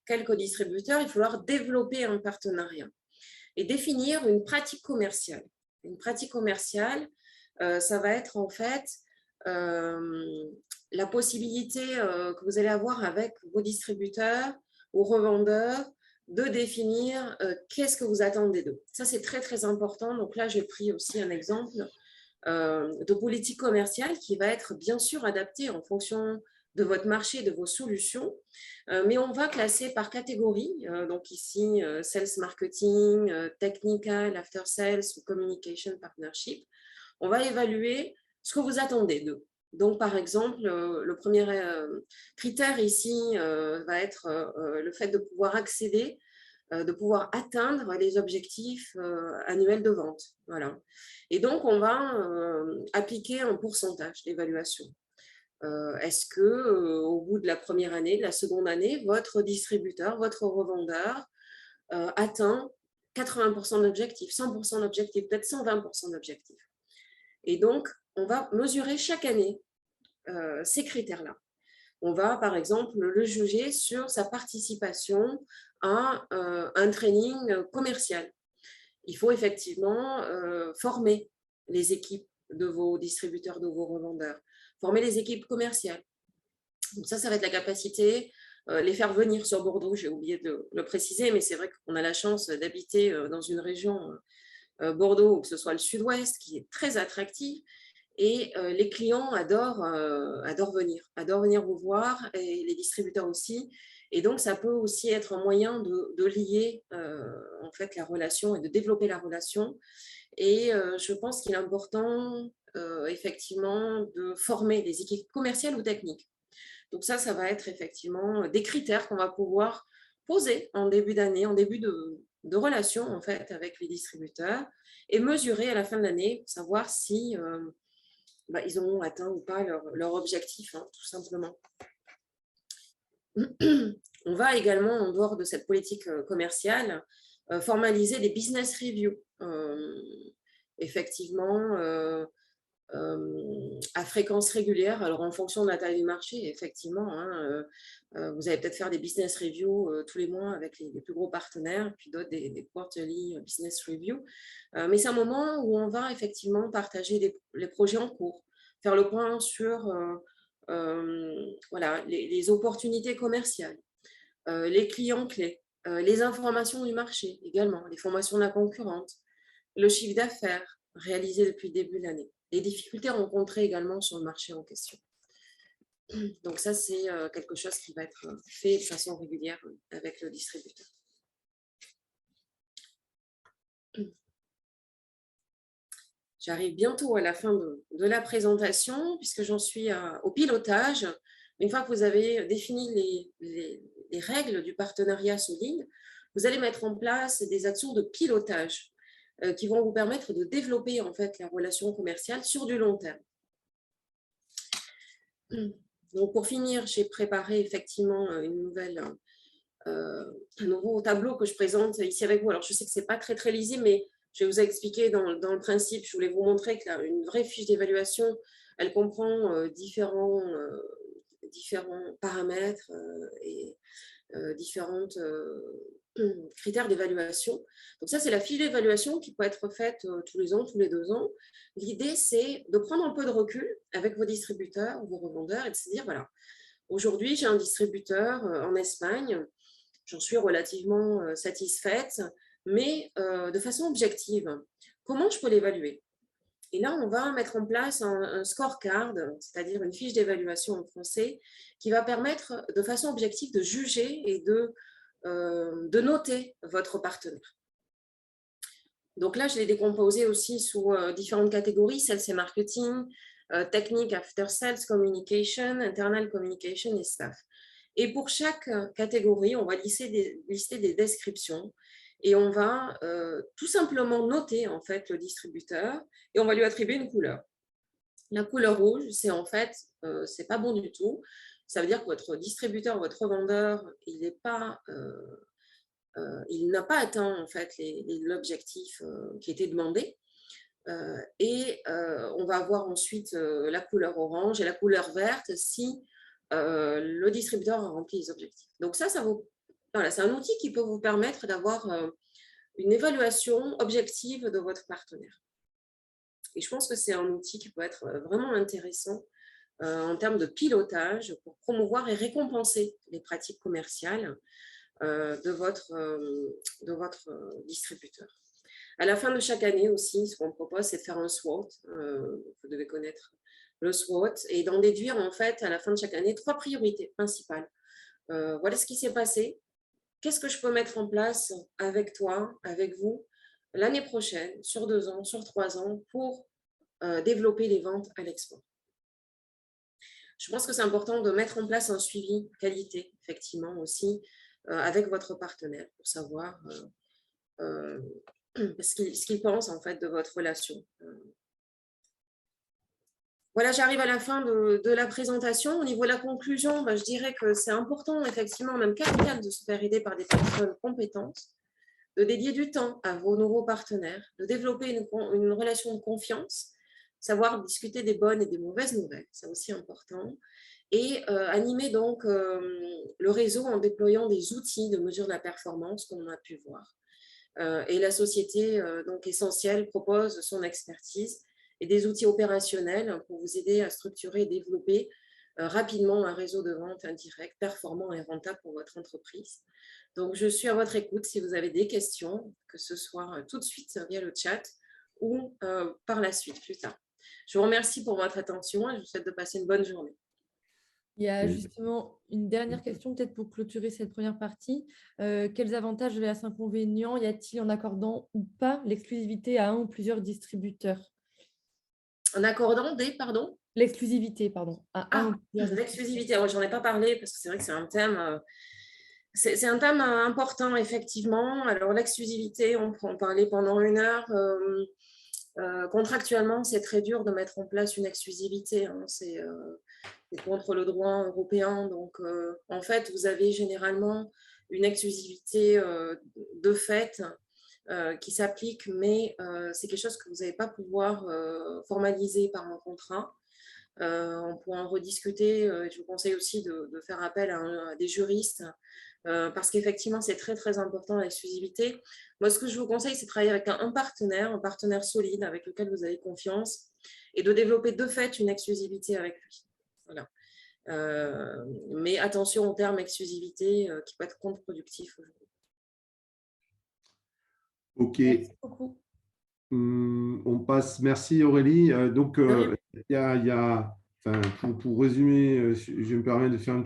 quelques distributeurs, il va falloir développer un partenariat et définir une pratique commerciale. Une pratique commerciale, ça va être en fait la possibilité que vous allez avoir avec vos distributeurs ou revendeurs de définir qu'est-ce que vous attendez d'eux. Ça, c'est très, très important. Donc là, j'ai pris aussi un exemple de politique commerciale qui va être bien sûr adaptée en fonction de votre marché, de vos solutions, mais on va classer par catégorie, donc ici, sales marketing, technical, after sales ou communication partnership. On va évaluer ce que vous attendez d'eux. Donc, par exemple, le premier critère ici va être le fait de pouvoir accéder, de pouvoir atteindre les objectifs annuels de vente. Voilà. Et donc, on va appliquer un pourcentage d'évaluation. Est-ce que au bout de la première année, de la seconde année, votre distributeur, votre revendeur atteint 80% d'objectifs, 100% d'objectifs, peut-être 120% d'objectifs? Et donc, on va mesurer chaque année ces critères-là. On va, par exemple, le juger sur sa participation à un training commercial. Il faut effectivement former les équipes de vos distributeurs, de vos revendeurs, former les équipes commerciales. Donc ça va être la capacité, les faire venir sur Bordeaux, j'ai oublié de le préciser, mais c'est vrai qu'on a la chance d'habiter dans une région, Bordeaux, ou que ce soit le sud-ouest, qui est très attractif. Et les clients adorent venir vous voir, et les distributeurs aussi. Et donc, ça peut aussi être un moyen de lier en fait la relation et de développer la relation. Et je pense qu'il est important effectivement de former des équipes commerciales ou techniques. Donc ça va être effectivement des critères qu'on va pouvoir poser en début d'année, en début de relation en fait avec les distributeurs, et mesurer à la fin de l'année, savoir si ils ont atteint ou pas leur objectif, hein, tout simplement. On va également, en dehors de cette politique commerciale, formaliser des business reviews. Effectivement, à fréquence régulière, alors en fonction de la taille du marché, effectivement, hein, vous allez peut-être faire des business reviews tous les mois avec les plus gros partenaires, puis d'autres des quarterly business reviews. Mais c'est un moment où on va effectivement partager les projets en cours, faire le point sur voilà, les opportunités commerciales, les clients clés, les informations du marché également, les formations de la concurrente, le chiffre d'affaires réalisé depuis le début de l'année, les difficultés rencontrées également sur le marché en question. Donc ça, c'est quelque chose qui va être fait de façon régulière avec le distributeur. J'arrive bientôt à la fin de la présentation, puisque j'en suis au pilotage. Une fois que vous avez défini les règles du partenariat solide, vous allez mettre en place des actions de pilotage qui vont vous permettre de développer en fait la relation commerciale sur du long terme. Donc pour finir, j'ai préparé effectivement un nouveau tableau que je présente ici avec vous. Alors je sais que ce n'est pas très, très lisible, mais je vais vous expliquer dans le principe. Je voulais vous montrer qu'une vraie fiche d'évaluation, elle comprend différents paramètres et différentes critères d'évaluation. Donc ça, c'est la fiche d'évaluation qui peut être faite tous les ans, tous les 2 ans. L'idée, c'est de prendre un peu de recul avec vos distributeurs, vos revendeurs, et de se dire, voilà, aujourd'hui, j'ai un distributeur en Espagne, j'en suis relativement satisfaite, mais de façon objective, comment je peux l'évaluer? Et là, on va mettre en place un scorecard, c'est-à-dire une fiche d'évaluation en français, qui va permettre de façon objective de juger et de noter votre partenaire. Donc là, je l'ai décomposé aussi sous différentes catégories. Sales et marketing, technique, after sales, communication, internal communication et staff. Et pour chaque catégorie, on va lister des descriptions et on va tout simplement noter en fait le distributeur et on va lui attribuer une couleur. La couleur rouge, c'est en fait, c'est pas bon du tout. Ça veut dire que votre distributeur, votre vendeur, il n'a pas atteint en fait l'objectif qui était demandé. On va avoir ensuite la couleur orange et la couleur verte si le distributeur a rempli les objectifs. Donc voilà, c'est un outil qui peut vous permettre d'avoir une évaluation objective de votre partenaire. Et je pense que c'est un outil qui peut être vraiment intéressant en termes de pilotage pour promouvoir et récompenser les pratiques commerciales de votre distributeur. À la fin de chaque année aussi, ce qu'on propose, c'est de faire un SWOT. Vous devez connaître le SWOT et d'en déduire en fait à la fin de chaque année 3 priorités principales. Voilà ce qui s'est passé. Qu'est-ce que je peux mettre en place avec toi, avec vous, l'année prochaine, sur 2 ans, sur 3 ans, pour développer les ventes à l'export. Je pense que c'est important de mettre en place un suivi qualité, effectivement, aussi, avec votre partenaire pour savoir ce qu'il pense en fait de votre relation. Voilà, j'arrive à la fin de la présentation. Au niveau de la conclusion, je dirais que c'est important, effectivement, même capital, de se faire aider par des personnes compétentes, de dédier du temps à vos nouveaux partenaires, de développer une relation de confiance, savoir discuter des bonnes et des mauvaises nouvelles, c'est aussi important, et animer donc le réseau en déployant des outils de mesure de la performance, comme on a pu voir. Et la société donc essentielle propose son expertise et des outils opérationnels pour vous aider à structurer et développer rapidement un réseau de vente indirect, performant et rentable pour votre entreprise. Donc, je suis à votre écoute si vous avez des questions, que ce soit tout de suite via le chat ou par la suite plus tard. Je vous remercie pour votre attention et je vous souhaite de passer une bonne journée. Il y a justement une dernière question, peut-être pour clôturer cette première partie. Quels avantages et inconvénients y a-t-il en accordant ou pas l'exclusivité à un ou plusieurs distributeurs? En accordant pardon? L'exclusivité, pardon, à un ou plusieurs l'exclusivité. Je n'en ai pas parlé parce que c'est vrai que c'est un thème... C'est un thème important, effectivement. Alors, l'exclusivité, on peut en parler pendant 1 heure. Contractuellement, c'est très dur de mettre en place une exclusivité. C'est contre le droit européen. Donc, en fait, vous avez généralement une exclusivité de fait qui s'applique, mais c'est quelque chose que vous n'allez pas pouvoir formaliser par un contrat. On pourra en rediscuter. Je vous conseille aussi de faire appel à des juristes parce qu'effectivement, c'est très, très important l'exclusivité. Moi, ce que je vous conseille, c'est de travailler avec un partenaire solide avec lequel vous avez confiance et de développer de fait une exclusivité avec lui. Voilà. Mais attention au terme exclusivité qui peut être contre-productif aujourd'hui. OK. Merci beaucoup. On passe. Merci Aurélie. Donc, pour résumer, je me permets de faire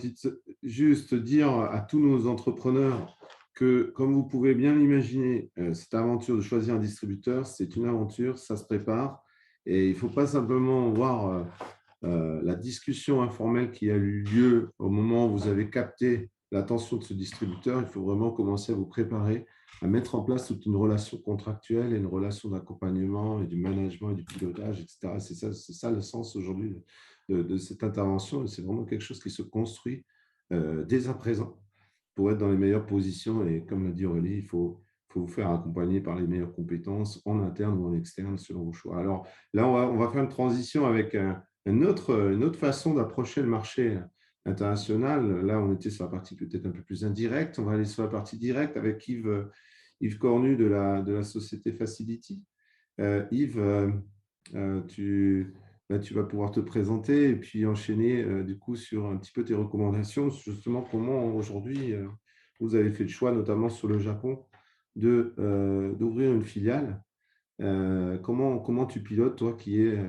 juste dire à tous nos entrepreneurs que, comme vous pouvez bien l'imaginer, cette aventure de choisir un distributeur, c'est une aventure, ça se prépare. Et il ne faut pas simplement voir la discussion informelle qui a eu lieu au moment où vous avez capté l'attention de ce distributeur. Il faut vraiment commencer à vous préparer à mettre en place toute une relation contractuelle et une relation d'accompagnement et du management et du pilotage, etc. C'est ça le sens aujourd'hui de cette intervention. Et c'est vraiment quelque chose qui se construit dès à présent pour être dans les meilleures positions. Et comme l'a dit Aurélie, il faut vous faire accompagner par les meilleures compétences en interne ou en externe selon vos choix. Alors là, on va faire une transition avec une autre façon d'approcher le marché international. Là, on était sur la partie peut-être un peu plus indirecte. On va aller sur la partie directe avec Yves Cornu de la société Facility. Yves, tu vas pouvoir te présenter et puis enchaîner du coup sur un petit peu tes recommandations, justement comment aujourd'hui vous avez fait le choix, notamment sur le Japon, d'ouvrir une filiale Comment tu pilotes, toi qui es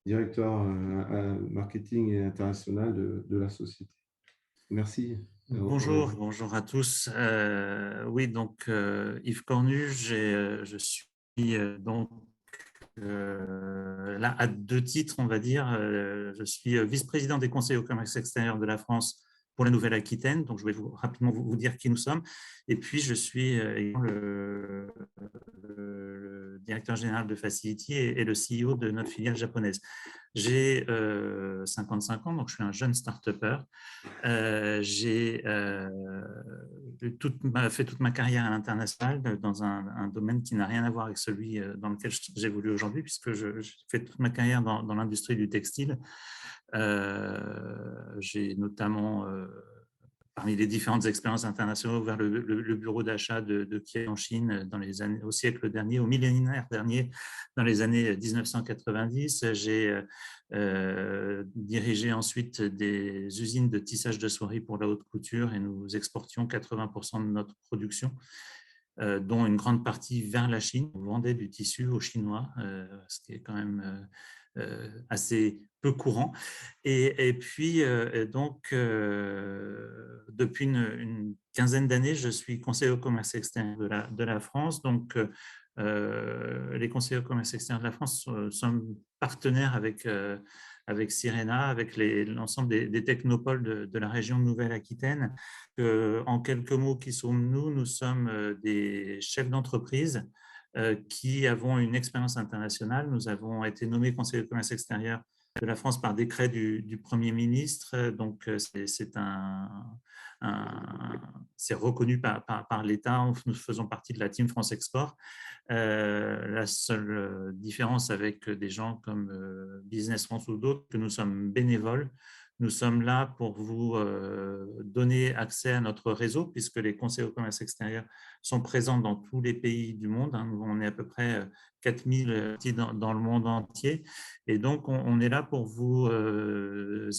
directeur marketing et international de la société? Merci. Bonjour, bonjour à tous. Oui, donc Yves Cornu, je suis donc là à 2 titres, on va dire. Je suis vice-président des conseils au commerce extérieur de la France pour la Nouvelle-Aquitaine. Donc, je vais rapidement vous dire qui nous sommes. Et puis, je suis également le directeur général de Facility et le CEO de notre filiale japonaise. J'ai 55 ans, donc je suis un jeune start-upper. J'ai fait toute ma carrière à l'international dans un domaine qui n'a rien à voir avec celui dans lequel j'évolue aujourd'hui, puisque j'ai fait toute ma carrière dans l'industrie du textile. J'ai notamment, parmi les différentes expériences internationales, ouvert le bureau d'achat de Kia en Chine au siècle dernier, au millénaire dernier, dans les années 1990. J'ai dirigé ensuite des usines de tissage de soieries pour la haute couture et nous exportions 80% de notre production, dont une grande partie vers la Chine. On vendait du tissu aux Chinois, ce qui est quand même assez peu courant. Et puis, donc, depuis une quinzaine d'années, je suis conseiller au commerce extérieur de la France. Donc, les conseillers au commerce extérieur de la France sommes partenaires avec Sirena, avec l'ensemble des technopoles de la région de Nouvelle-Aquitaine. En quelques mots, qui sommes-nous? Nous sommes des chefs d'entreprise qui avons une expérience internationale. Nous avons été nommés conseillers de commerce extérieur de la France par décret du Premier ministre. Donc, c'est reconnu par l'État. Nous faisons partie de la Team France Export. La seule différence avec des gens comme Business France ou d'autres, que nous sommes bénévoles. Nous sommes là pour vous donner accès à notre réseau, puisque les conseillers au commerce extérieur sont présents dans tous les pays du monde. On est à peu près 4000 dans le monde entier. Et donc, on est là pour vous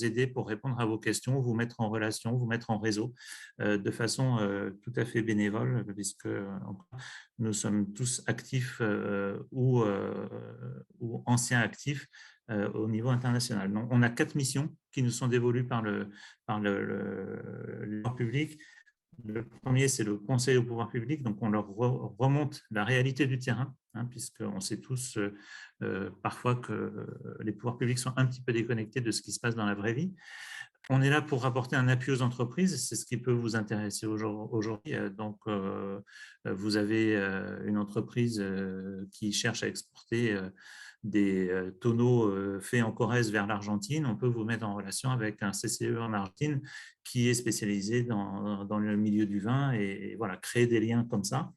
aider, pour répondre à vos questions, vous mettre en relation, vous mettre en réseau de façon tout à fait bénévole, puisque nous sommes tous actifs ou anciens actifs au niveau international. Donc, on a 4 missions qui nous sont dévolues par le pouvoir public. Le premier, c'est le conseil au pouvoir public. Donc, on leur remonte la réalité du terrain, puisqu'on sait tous parfois que les pouvoirs publics sont un petit peu déconnectés de ce qui se passe dans la vraie vie. On est là pour apporter un appui aux entreprises, c'est ce qui peut vous intéresser aujourd'hui. Donc, vous avez une entreprise qui cherche à exporter des tonneaux faits en Corrèze vers l'Argentine. On peut vous mettre en relation avec un CCE en Argentine qui est spécialisé dans le milieu du vin et voilà, créer des liens comme ça.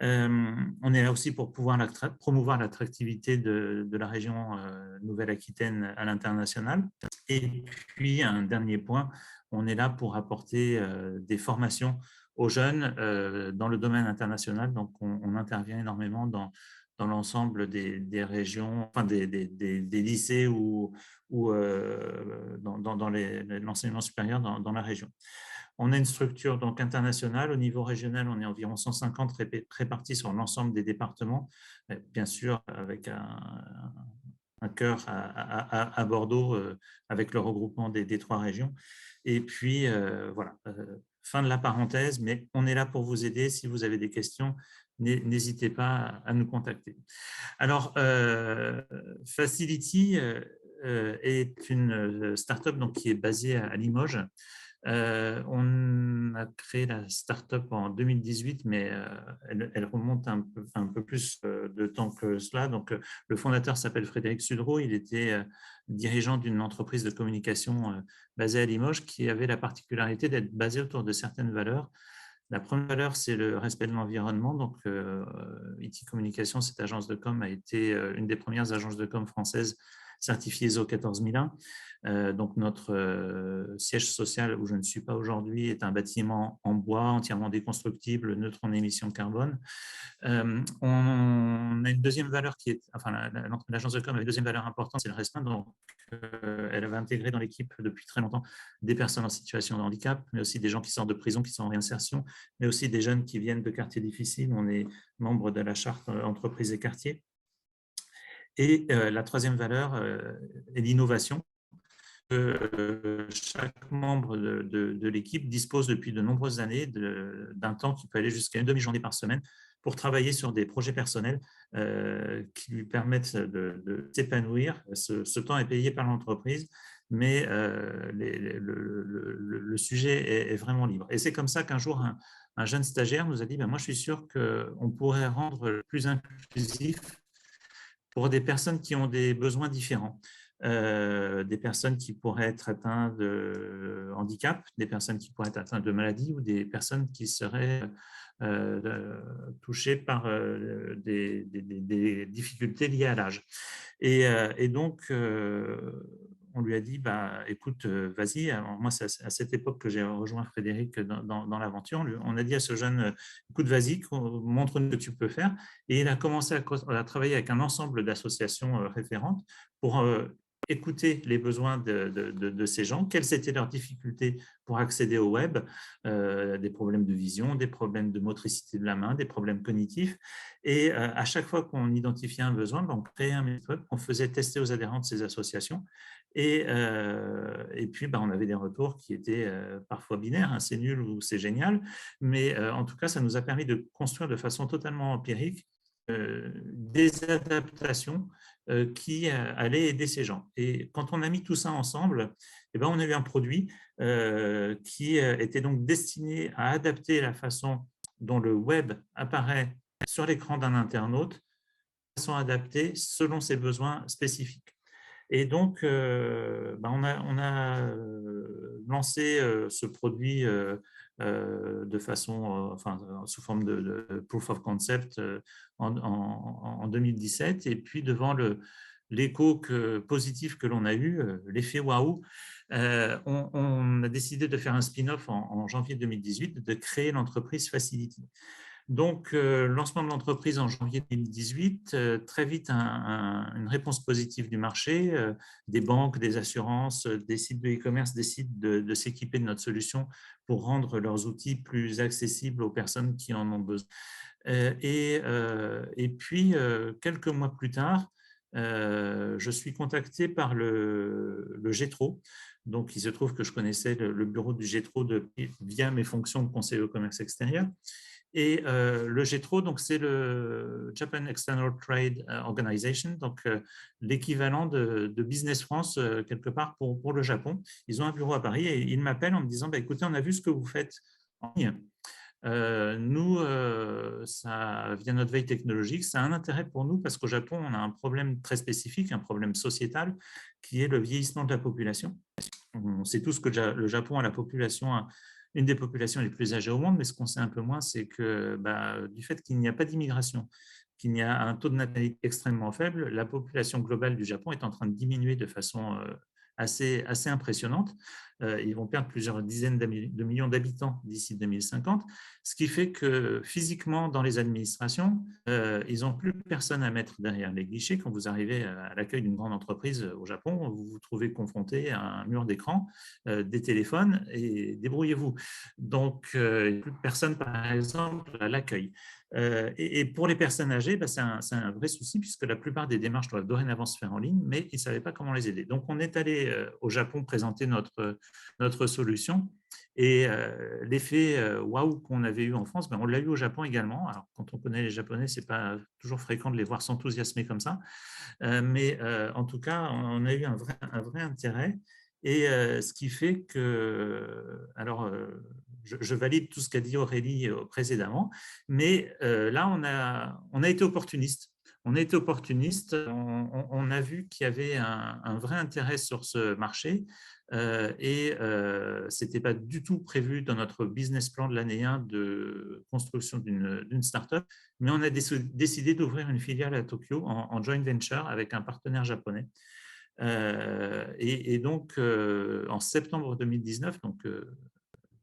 On est là aussi pour pouvoir promouvoir l'attractivité de la région Nouvelle-Aquitaine à l'international. Et puis, un dernier point, on est là pour apporter des formations aux jeunes dans le domaine international. Donc, on intervient énormément dans l'ensemble des régions, enfin des lycées ou dans l'enseignement supérieur dans la région. On a une structure donc internationale. Au niveau régional, on est environ 150 répartis sur l'ensemble des départements, bien sûr avec un cœur à Bordeaux avec le regroupement des 3 régions. Et puis, voilà, fin de la parenthèse, mais on est là pour vous aider. Si vous avez des questions, n'hésitez pas à nous contacter. Alors, Facility est une start-up donc, qui est basée à Limoges. On a créé la start-up en 2018, mais elle remonte un peu plus de temps que cela. Donc, le fondateur s'appelle Frédéric Sudreau. Il était dirigeant d'une entreprise de communication basée à Limoges qui avait la particularité d'être basée autour de certaines valeurs. La première valeur, c'est le respect de l'environnement. Donc, IT Communication, cette agence de com, a été une des premières agences de com françaises certifiées ISO 14001. Donc, notre siège social, où je ne suis pas aujourd'hui, est un bâtiment en bois, entièrement déconstructible, neutre en émissions de carbone. On a une deuxième valeur qui est, enfin, l'agence de com a une deuxième valeur importante, c'est le respect. Donc, elle avait intégré dans l'équipe depuis très longtemps des personnes en situation de handicap, mais aussi des gens qui sortent de prison, qui sont en réinsertion, mais aussi des jeunes qui viennent de quartiers difficiles. On est membre de la charte entreprise et quartier. Et la troisième valeur est l'innovation. Chaque membre de l'équipe dispose depuis de nombreuses années d'un temps qui peut aller jusqu'à une demi-journée par semaine pour travailler sur des projets personnels qui lui permettent de s'épanouir. Ce temps est payé par l'entreprise, mais le sujet est vraiment libre. Et c'est comme ça qu'un jour, un jeune stagiaire nous a dit, ben, moi je suis sûr qu'on pourrait rendre plus inclusif pour des personnes qui ont des besoins différents. Des personnes qui pourraient être atteintes de handicap, des personnes qui pourraient être atteintes de maladie ou des personnes qui seraient touchées par des difficultés liées à l'âge. Et donc, on lui a dit, bah, écoute, vas-y. Alors, moi, c'est à cette époque que j'ai rejoint Frédéric dans l'aventure. On a dit à ce jeune, écoute, vas-y, montre-nous ce que tu peux faire. Et il a commencé à travailler avec un ensemble d'associations référentes pour écouter les besoins de ces gens, quelles étaient leurs difficultés pour accéder au web, des problèmes de vision, des problèmes de motricité de la main, des problèmes cognitifs. Et à chaque fois qu'on identifiait un besoin, on créait un méthode qu'on faisait tester aux adhérents de ces associations. Et puis, on avait des retours qui étaient parfois binaires, hein, c'est nul ou c'est génial, mais en tout cas, ça nous a permis de construire de façon totalement empirique des adaptations qui allaient aider ces gens. Et quand on a mis tout ça ensemble, on a eu un produit qui était donc destiné à adapter la façon dont le web apparaît sur l'écran d'un internaute, de façon adaptée selon ses besoins spécifiques. Et donc, on a lancé ce produit de façon, sous forme de proof of concept en 2017. Et puis, devant l'écho positif que l'on a eu, l'effet waouh, on a décidé de faire un spin-off en janvier 2018, de créer l'entreprise Facility. Donc, lancement de l'entreprise en janvier 2018, très vite une réponse positive du marché, des banques, des assurances, des sites de e-commerce décident de s'équiper de notre solution pour rendre leurs outils plus accessibles aux personnes qui en ont besoin. Et puis, quelques mois plus tard, je suis contacté par le GETRO. Donc, il se trouve que je connaissais le bureau du GETRO via mes fonctions de conseiller au commerce extérieur. Et le GETRO, donc c'est le Japan External Trade Organization, donc l'équivalent de Business France quelque part pour le Japon. Ils ont un bureau à Paris et ils m'appellent en me disant, écoutez, on a vu ce que vous faites en ligne. Nous, ça vient de notre veille technologique, ça a un intérêt pour nous parce qu'au Japon, on a un problème très spécifique, un problème sociétal qui est le vieillissement de la population. On sait tous que le Japon a une des populations les plus âgées au monde, mais ce qu'on sait un peu moins, c'est que du fait qu'il n'y a pas d'immigration, qu'il y a un taux de natalité extrêmement faible, la population globale du Japon est en train de diminuer de façon assez impressionnante. Ils vont perdre plusieurs dizaines de millions d'habitants d'ici 2050, ce qui fait que physiquement, dans les administrations, ils n'ont plus personne à mettre derrière les guichets. Quand vous arrivez à l'accueil d'une grande entreprise au Japon, vous vous trouvez confronté à un mur d'écran, des téléphones et débrouillez-vous. Donc, il n'y a plus personne, par exemple, à l'accueil. Et pour les personnes âgées, c'est un vrai souci puisque la plupart des démarches doivent dorénavant se faire en ligne, mais ils ne savaient pas comment les aider. Donc, on est allé au Japon présenter notre solution et l'effet waouh qu'on avait eu en France, on l'a eu au Japon également. Alors, quand on connaît les Japonais, ce n'est pas toujours fréquent de les voir s'enthousiasmer comme ça, mais en tout cas, on a eu un vrai intérêt. Et ce qui fait que, alors, je valide tout ce qu'a dit Aurélie précédemment, mais là, on a été opportuniste. On a été opportuniste, on a vu qu'il y avait un vrai intérêt sur ce marché et ce n'était pas du tout prévu dans notre business plan de l'année 1 de construction d'une start-up, mais on a décidé d'ouvrir une filiale à Tokyo en joint venture avec un partenaire japonais. Et donc, en septembre 2019, donc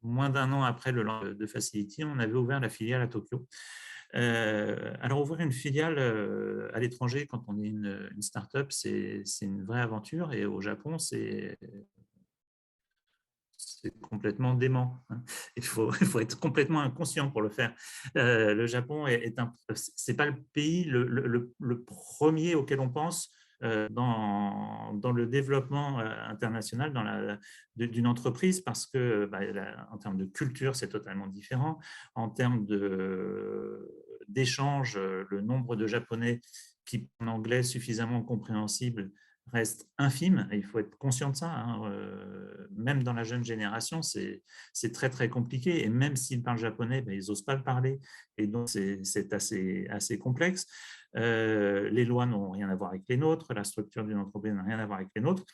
moins d'un an après le lancement de Facility, on avait ouvert la filiale à Tokyo. Alors, ouvrir une filiale à l'étranger quand on est une start-up, c'est une vraie aventure. Et au Japon, c'est c'est complètement dément. Il faut être complètement inconscient pour le faire. Le Japon c'est pas le pays le premier auquel on pense dans le développement international d'une entreprise, parce que en termes de culture, c'est totalement différent. En termes d'échange, le nombre de Japonais qui parlent anglais suffisamment compréhensible reste infime, et il faut être conscient de ça. Même dans la jeune génération, c'est très très compliqué, et même s'ils parlent japonais, ils n'osent pas le parler, et donc c'est assez complexe. Les lois n'ont rien à voir avec les nôtres, la structure d'une entreprise n'a rien à voir avec les nôtres,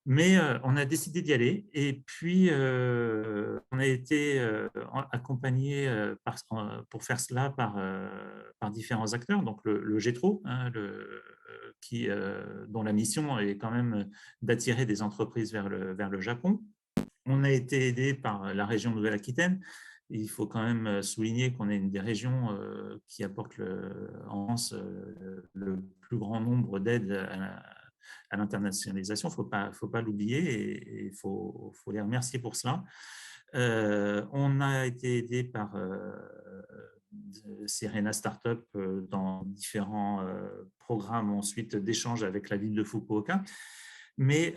mais on a décidé d'y aller, et puis on a été accompagné pour faire cela par différents acteurs, donc le GETRO, dont la mission est quand même d'attirer des entreprises vers le Japon. On a été aidé par la région Nouvelle-Aquitaine. Il faut quand même souligner qu'on est une des régions qui apporte en France le plus grand nombre d'aides à l'internationalisation. Il ne faut pas l'oublier, et il faut les remercier pour cela. On a été aidé par Serena Startup dans différents programmes ensuite d'échange avec la ville de Fukuoka. Mais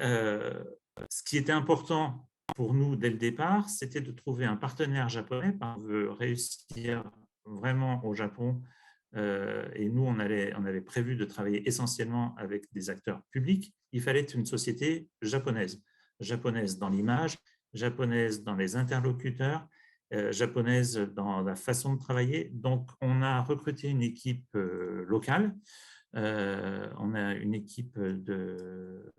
ce qui était important pour nous dès le départ, c'était de trouver un partenaire japonais. On veut réussir vraiment au Japon, et nous, on avait prévu de travailler essentiellement avec des acteurs publics. Il fallait une société japonaise dans l'image, japonaise dans les interlocuteurs, japonaise dans la façon de travailler. Donc, on a recruté une équipe locale. On a une équipe de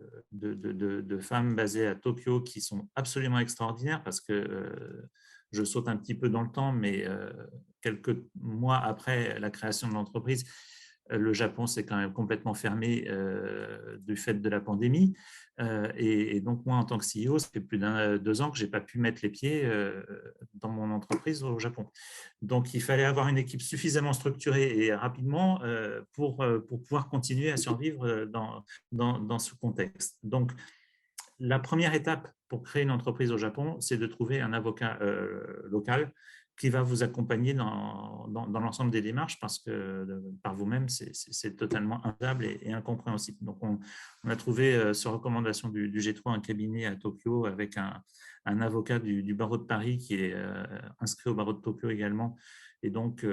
femmes basées à Tokyo qui sont absolument extraordinaires, parce que je saute un petit peu dans le temps, mais quelques mois après la création de l'entreprise, le Japon s'est quand même complètement fermé du fait de la pandémie. Et donc, moi, en tant que CEO, ça fait plus d'2 ans que je n'ai pas pu mettre les pieds dans mon entreprise au Japon. Donc, il fallait avoir une équipe suffisamment structurée et rapidement pour pouvoir continuer à survivre dans ce contexte. Donc, la première étape pour créer une entreprise au Japon, c'est de trouver un avocat local qui va vous accompagner dans l'ensemble des démarches, parce que par vous-même, c'est totalement infaisable et incompréhensible. Donc, on a trouvé, sur recommandation du G3, un cabinet à Tokyo avec un avocat du barreau de Paris qui est inscrit au barreau de Tokyo également, et donc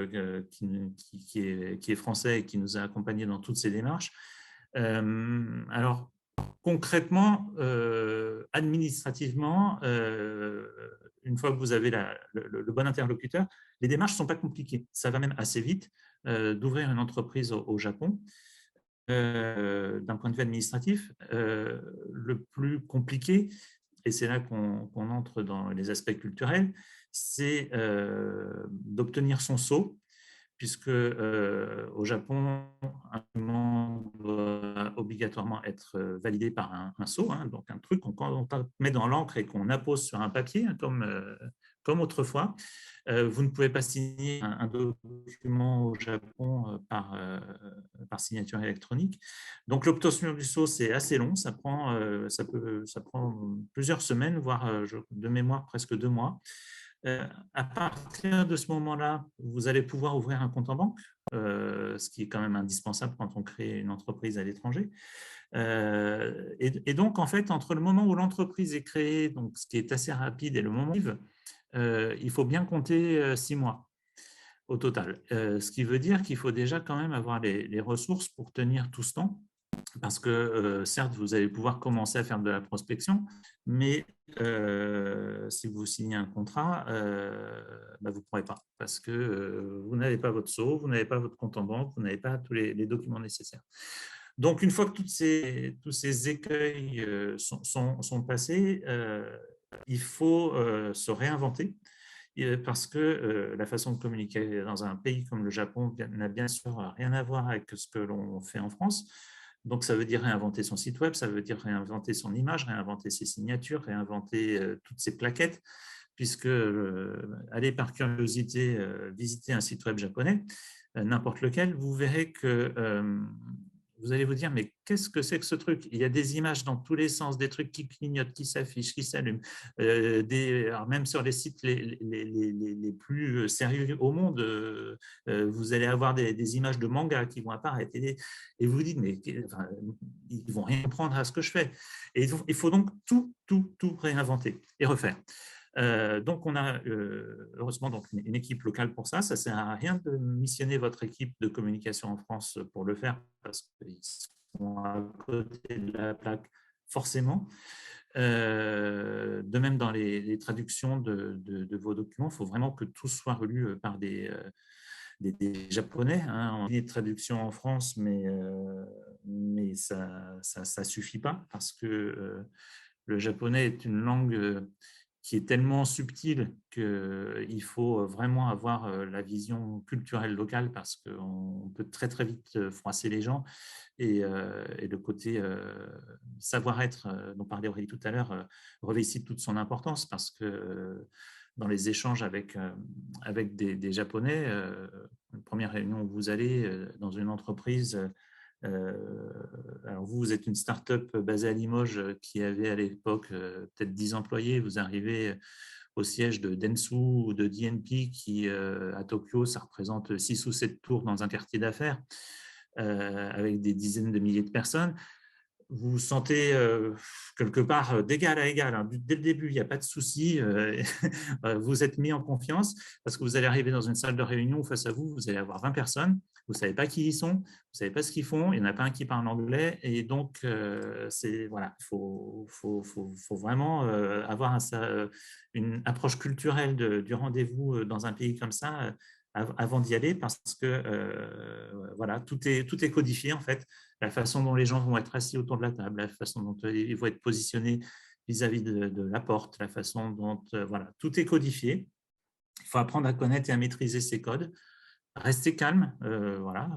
qui est français et qui nous a accompagnés dans toutes ces démarches. Alors, concrètement, administrativement, une fois que vous avez le bon interlocuteur, les démarches ne sont pas compliquées. Ça va même assez vite d'ouvrir une entreprise au Japon. D'un point de vue administratif, le plus compliqué, et c'est là qu'on entre dans les aspects culturels, c'est d'obtenir son sceau, puisque au Japon, un document doit obligatoirement être validé par un sceau, donc un truc qu'on met dans l'encre et qu'on appose sur un papier, comme autrefois. Vous ne pouvez pas signer un document au Japon par signature électronique. Donc, l'obtention du sceau, c'est assez long, ça prend plusieurs semaines, voire de mémoire presque 2 mois. À partir de ce moment-là, vous allez pouvoir ouvrir un compte en banque, ce qui est quand même indispensable quand on crée une entreprise à l'étranger. Et donc, en fait, entre le moment où l'entreprise est créée, donc ce qui est assez rapide, et le moment où il faut bien compter 6 mois au total. Ce qui veut dire qu'il faut déjà quand même avoir les ressources pour tenir tout ce temps. Parce que certes, vous allez pouvoir commencer à faire de la prospection, mais si vous signez un contrat, vous ne pourrez pas, parce que vous n'avez pas votre sceau, vous n'avez pas votre compte en banque, vous n'avez pas tous les documents nécessaires. Donc, une fois que tous ces écueils sont passés, il faut se réinventer, parce que la façon de communiquer dans un pays comme le Japon n'a bien sûr rien à voir avec ce que l'on fait en France. Donc, ça veut dire réinventer son site web, ça veut dire réinventer son image, réinventer ses signatures, réinventer toutes ses plaquettes, puisque allez par curiosité visiter un site web japonais, n'importe lequel, vous verrez que vous allez vous dire, mais qu'est-ce que c'est que ce truc? Il y a des images dans tous les sens, des trucs qui clignotent, qui s'affichent, qui s'allument. Alors même sur les sites les plus sérieux au monde, vous allez avoir des images de manga qui vont apparaître. Et vous vous dites, mais enfin, ils ne vont rien comprendre à ce que je fais. Et il faut donc tout réinventer et refaire. Donc, on a heureusement donc une équipe locale pour ça. Ça ne sert à rien de missionner votre équipe de communication en France pour le faire parce qu'ils sont à côté de la plaque forcément. De même, dans les traductions de vos documents, il faut vraiment que tout soit relu par des Japonais. On a des traductions en France, mais ça ne suffit pas parce que le japonais est une langue qui est tellement subtile qu'il faut vraiment avoir la vision culturelle locale parce qu'on peut très très vite froisser les gens et le côté savoir-être dont parlait Aurélie tout à l'heure revêt ici toute son importance parce que dans les échanges avec des Japonais, la première réunion où vous allez dans une entreprise, alors vous êtes une start-up basée à Limoges qui avait à l'époque peut-être 10 employés, vous arrivez au siège de Dentsu ou de DNP qui à Tokyo, ça représente 6 ou 7 tours dans un quartier d'affaires avec des dizaines de milliers de personnes. Vous vous sentez quelque part d'égal à égal. Dès le début, il n'y a pas de souci. Vous êtes mis en confiance parce que vous allez arriver dans une salle de réunion où face à vous, vous allez avoir 20 personnes. Vous ne savez pas qui ils sont, vous ne savez pas ce qu'ils font. Il n'y en a pas un qui parle anglais. Et donc, voilà, il faut vraiment avoir une approche culturelle du rendez-vous dans un pays comme ça avant d'y aller parce que voilà, tout est codifié en fait. La façon dont les gens vont être assis autour de la table, la façon dont ils vont être positionnés vis-à-vis de la porte, la façon dont voilà, tout est codifié. Il faut apprendre à connaître et à maîtriser ces codes. Rester calme, voilà.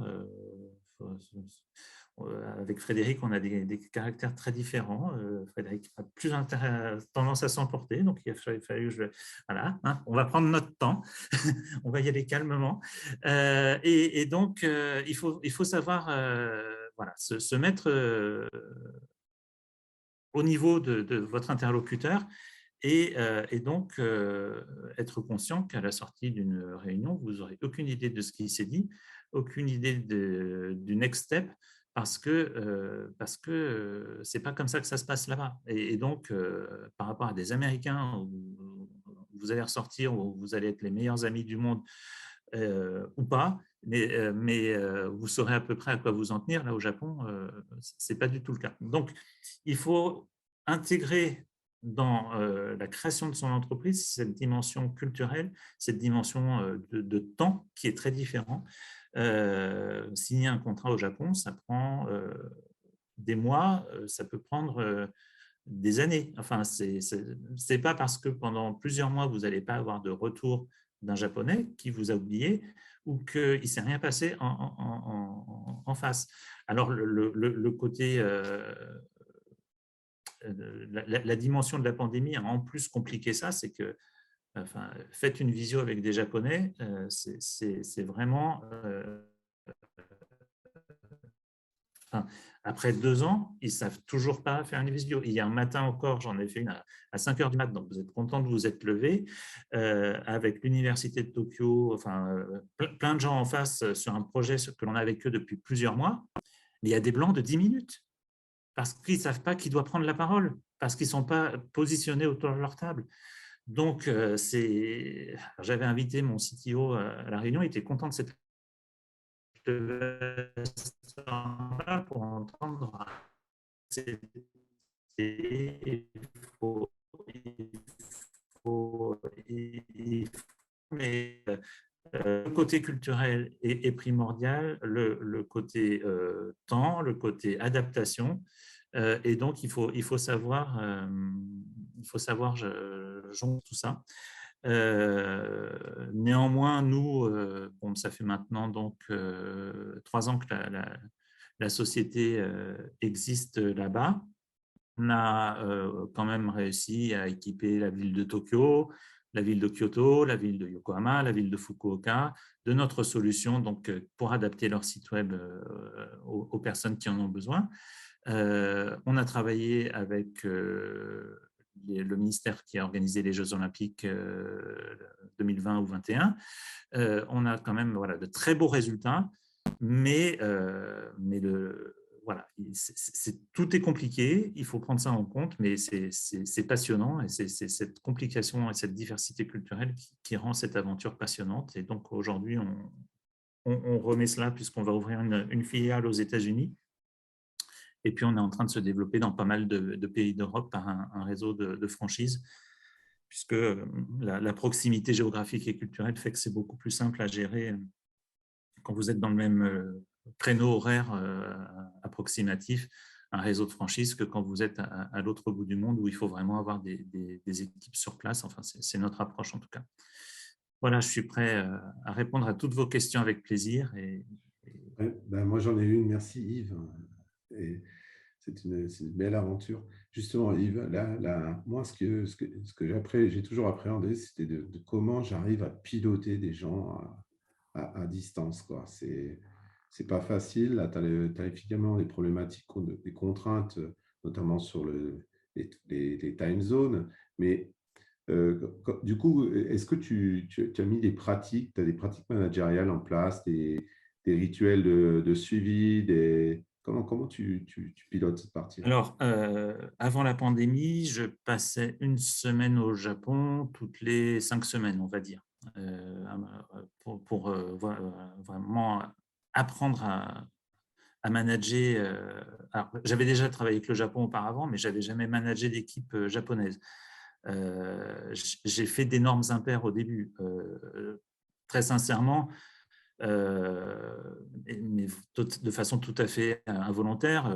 Avec Frédéric, on a des caractères très différents. Frédéric a plus tendance à s'emporter, donc il a fallu que voilà, on va prendre notre temps, on va y aller calmement. Et donc, il faut savoir voilà, se mettre au niveau de votre interlocuteur et donc être conscient qu'à la sortie d'une réunion, vous n'aurez aucune idée de ce qui s'est dit, aucune idée du next step, parce que c'est pas comme ça que ça se passe là-bas. Et donc, par rapport à des Américains, où vous allez ressortir, où vous allez être les meilleurs amis du monde ou pas, mais vous saurez à peu près à quoi vous en tenir. Là, au Japon, c'est pas du tout le cas. Donc, il faut intégrer dans la création de son entreprise cette dimension culturelle, cette dimension de temps qui est très différent. Signer un contrat au Japon, ça prend des mois, ça peut prendre des années. Enfin, c'est pas parce que pendant plusieurs mois, vous n'allez pas avoir de retour d'un Japonais qui vous a oublié ou qu'il ne s'est rien passé en face. Alors, le côté la dimension de la pandémie a en plus compliqué ça, c'est que enfin, faites une visio avec des Japonais, c'est vraiment enfin, après 2 ans, ils ne savent toujours pas faire une visio. Hier matin encore, j'en ai fait une à 5 heures du matin, donc vous êtes content de vous être levé avec l'université de Tokyo, enfin, plein de gens en face sur un projet que l'on a avec eux depuis plusieurs mois, mais il y a des blancs de 10 minutes parce qu'ils ne savent pas qui doit prendre la parole, parce qu'ils ne sont pas positionnés autour de leur table. Donc, j'avais invité mon CTO à la réunion, il était content de cette pour entendre mais le côté culturel est primordial, le côté temps, le côté adaptation, et donc il faut savoir jongler tout ça. Néanmoins, nous, bon, ça fait maintenant donc 3 ans que la société existe là-bas. On a quand même réussi à équiper la ville de Tokyo. la ville de Kyoto, la ville de Yokohama, la ville de Fukuoka, de notre solution donc, pour adapter leur site web aux personnes qui en ont besoin. On a travaillé avec le ministère qui a organisé les Jeux Olympiques 2020 ou 2021. On a quand même de très beaux résultats, mais voilà, tout est compliqué, il faut prendre ça en compte, mais c'est passionnant et c'est cette complication et cette diversité culturelle qui rend cette aventure passionnante. Et donc aujourd'hui, on remet cela puisqu'on va ouvrir une filiale aux États-Unis. Et puis on est en train de se développer dans pas mal de pays d'Europe par un réseau de franchises, puisque la proximité géographique et culturelle fait que c'est beaucoup plus simple à gérer quand vous êtes dans le même créneau horaire approximatif, un réseau de franchise, que quand vous êtes à l'autre bout du monde où il faut vraiment avoir des équipes sur place. Enfin, c'est notre approche en tout cas. Voilà, je suis prêt à répondre à toutes vos questions avec plaisir. Moi, j'en ai une. Merci Yves. Et c'est une belle aventure. Justement, Yves, moi, ce que j'ai toujours appréhendé, c'était de comment j'arrive à piloter des gens à distance, quoi. C'est pas facile. Là, tu as évidemment des problématiques, des contraintes, notamment sur les time zones. Mais du coup, est-ce que tu as mis des pratiques, tu as des pratiques managériales en place, des rituels de suivi, comment tu pilotes cette partie-là? Alors, avant la pandémie, je passais une semaine au Japon toutes les 5 semaines, on va dire, pour vraiment apprendre à manager. J'avais déjà travaillé avec le Japon auparavant, mais je n'avais jamais managé d'équipe japonaise. J'ai fait d'énormes impairs au début. Très sincèrement, mais de façon tout à fait involontaire,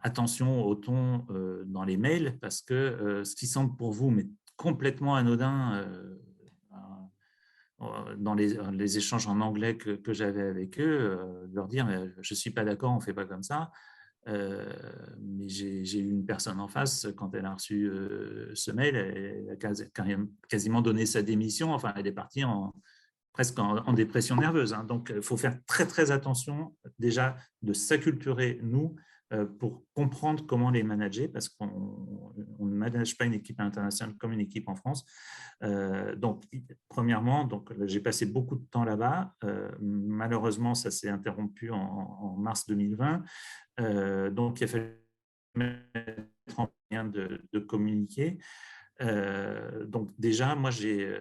attention au ton dans les mails, parce que ce qui semble pour vous mais complètement anodin dans les échanges en anglais que j'avais avec eux, leur dire je ne suis pas d'accord, on ne fait pas comme ça. Mais j'ai eu une personne en face, quand elle a reçu ce mail, elle a quasiment donné sa démission. Enfin, elle est partie presque en dépression nerveuse. Donc, il faut faire très, très attention déjà de s'acculturer, nous, pour comprendre comment les manager, parce qu'on ne manage pas une équipe internationale comme une équipe en France. Donc, premièrement, j'ai passé beaucoup de temps là-bas. Malheureusement, ça s'est interrompu en mars 2020. Donc, il a fallu mettre en moyen de communiquer. Donc déjà, moi, j'ai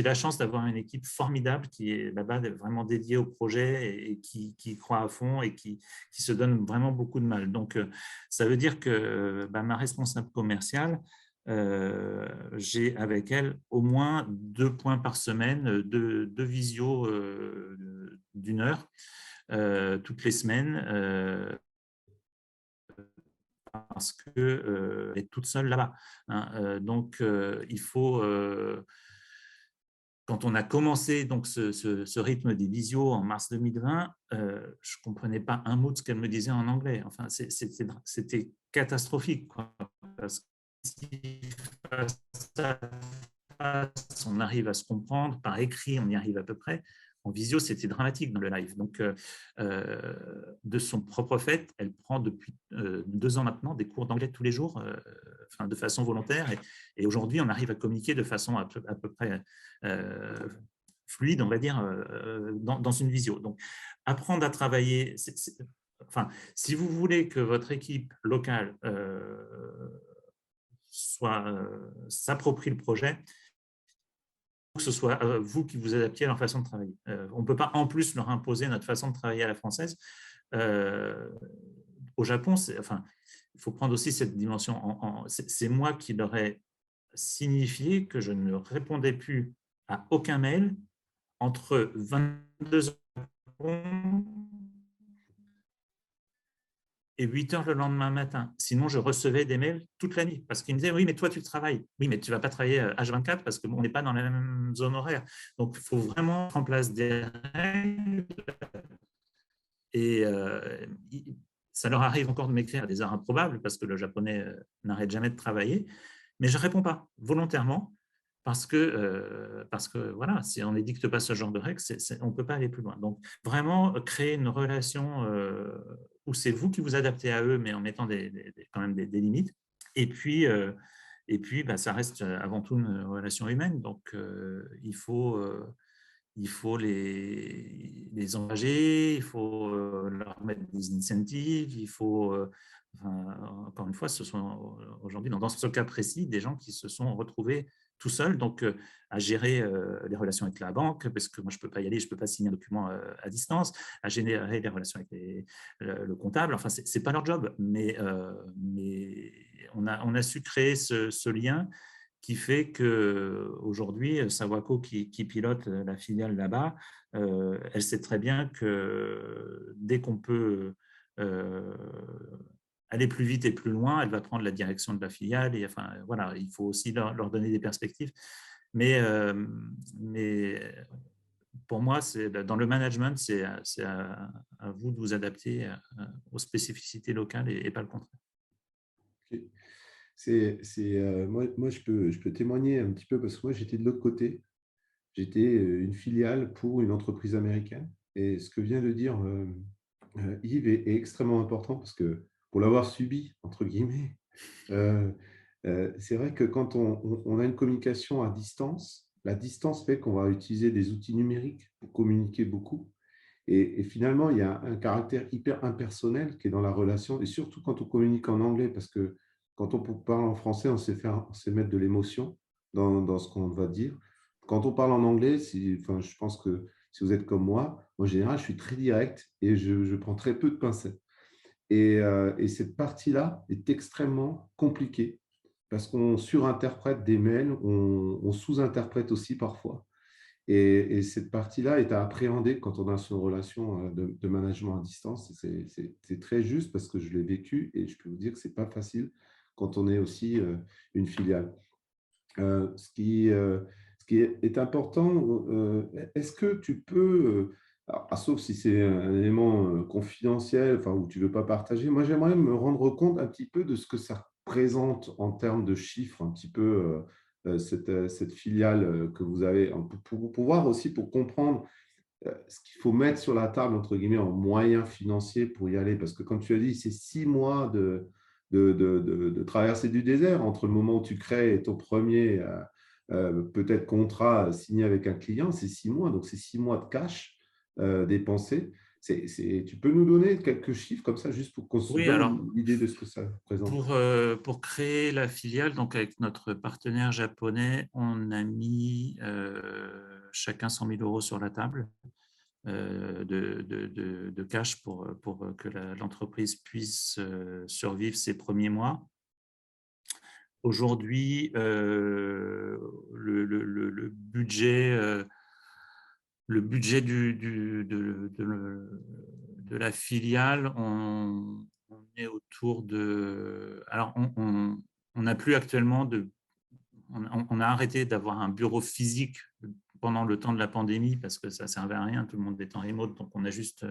la chance d'avoir une équipe formidable qui est là-bas vraiment dédiée au projet et qui croit à fond et qui se donne vraiment beaucoup de mal. Donc, ça veut dire que ma responsable commerciale, j'ai avec elle au moins 2 points par semaine, 2 visios d'1 heure toutes les semaines. Parce qu'elle est toute seule là-bas. Donc, il faut, quand on a commencé donc, ce rythme des visios en mars 2020, je ne comprenais pas un mot de ce qu'elle me disait en anglais. Enfin, c'était catastrophique, quoi, parce que si face à face, on arrive à se comprendre, par écrit, on y arrive à peu près. En visio, c'était dramatique dans le live. Donc, de son propre fait, elle prend depuis 2 ans maintenant des cours d'anglais tous les jours, de façon volontaire. Et aujourd'hui, on arrive à communiquer de façon à peu près fluide, on va dire, dans une visio. Donc, apprendre à travailler, si vous voulez que votre équipe locale s'approprie le projet, que ce soit vous qui vous adaptiez à leur façon de travailler. On ne peut pas en plus leur imposer notre façon de travailler à la française. Au Japon, il faut prendre aussi cette dimension. C'est moi qui leur ai signifié que je ne répondais plus à aucun mail entre 22h et 8h le lendemain matin. Sinon, je recevais des mails toute la nuit parce qu'ils me disaient « Oui, mais toi, tu travailles. » Oui, mais tu ne vas pas travailler H24 parce qu'on n'est pas dans la même zone horaire. Donc, il faut vraiment mettre en place des règles. Et ça leur arrive encore de m'écrire des heures improbables parce que le japonais n'arrête jamais de travailler. mais je ne réponds pas volontairement parce que voilà, si on n'édicte pas ce genre de règles, on ne peut pas aller plus loin. Donc, vraiment, créer une relation où c'est vous qui vous adaptez à eux, mais en mettant quand même des limites. Et puis, bah, ça reste avant tout une relation humaine. Donc, il faut les engager, il faut leur mettre des incentives, il faut, encore une fois, ce sont aujourd'hui, dans ce cas précis, des gens qui se sont retrouvés tout seuls, donc à gérer les relations avec la banque, parce que moi, je ne peux pas y aller, je ne peux pas signer un document à distance, à générer les relations avec le comptable. Enfin, ce n'est pas leur job, mais on a su créer ce lien qui fait qu'aujourd'hui, Sawako, qui pilote la filiale là-bas, elle sait très bien que dès qu'on peut aller plus vite et plus loin, elle va prendre la direction de la filiale. Et enfin, voilà, il faut aussi leur donner des perspectives. Mais pour moi, dans le management, c'est à vous de vous adapter aux spécificités locales et pas le contraire. Ok. Moi, je peux témoigner un petit peu parce que moi, j'étais de l'autre côté. J'étais une filiale pour une entreprise américaine. Et ce que vient de dire Yves est extrêmement important parce que pour l'avoir subi, entre guillemets, c'est vrai que quand on a une communication à distance, la distance fait qu'on va utiliser des outils numériques pour communiquer beaucoup. Et finalement, il y a un caractère hyper impersonnel qui est dans la relation, et surtout quand on communique en anglais, parce que quand on parle en français, on sait mettre de l'émotion dans ce qu'on va dire. Quand on parle en anglais, enfin, je pense que si vous êtes comme moi, en général, je suis très direct et je prends très peu de pincettes. Et cette partie-là est extrêmement compliquée parce qu'on surinterprète des mails, on sous-interprète aussi parfois. Et cette partie-là est à appréhender quand on a une relation de management à distance. C'est très juste parce que je l'ai vécu et je peux vous dire que ce n'est pas facile quand on est aussi une filiale. Ce qui est important, est-ce que tu peux, sauf si c'est un élément confidentiel, enfin, où tu ne veux pas partager, moi j'aimerais me rendre compte un petit peu de ce que ça représente en termes de chiffres, un petit peu cette filiale que vous avez, pour pouvoir aussi pour comprendre ce qu'il faut mettre sur la table, entre guillemets, en moyens financiers pour y aller. Parce que comme tu as dit, c'est 6 mois de traversée du désert entre le moment où tu crées ton premier peut-être contrat signé avec un client, c'est 6 mois. Donc, c'est 6 mois de cash dépensé. Tu peux nous donner quelques chiffres comme ça, juste pour qu'on se Oui, alors, donne l'idée de ce que ça représente. pour créer la filiale, donc avec notre partenaire japonais, on a mis chacun 100 000 € sur la table de cash pour que l'entreprise puisse survivre ses premiers mois. Aujourd'hui, le budget de la filiale, on est autour de… Alors, on n'a plus actuellement on a arrêté d'avoir un bureau physique pendant le temps de la pandémie parce que ça ne servait à rien, tout le monde est en remote, donc on a juste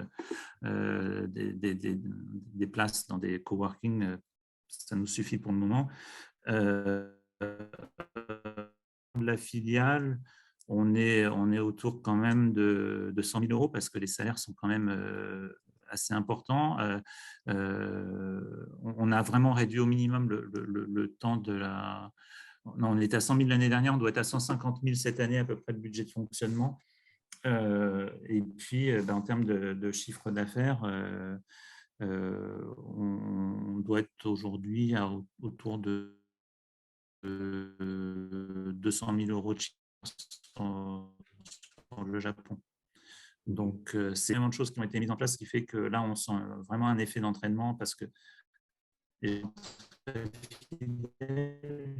des places dans des coworking, ça nous suffit pour le moment. La filiale, on est autour quand même de 100 000 € parce que les salaires sont quand même assez importants. On a vraiment réduit au minimum le temps de la… Non, on était à 100 000 l'année dernière, on doit être à 150 000 cette année à peu près de budget de fonctionnement. Et puis, en termes de chiffre d'affaires, on doit être aujourd'hui autour de 200 000 € de chiffre sur le Japon. Donc, c'est énormément de choses qui ont été mises en place, ce qui fait que là, on sent vraiment un effet d'entraînement parce que les gens sont très fidèles.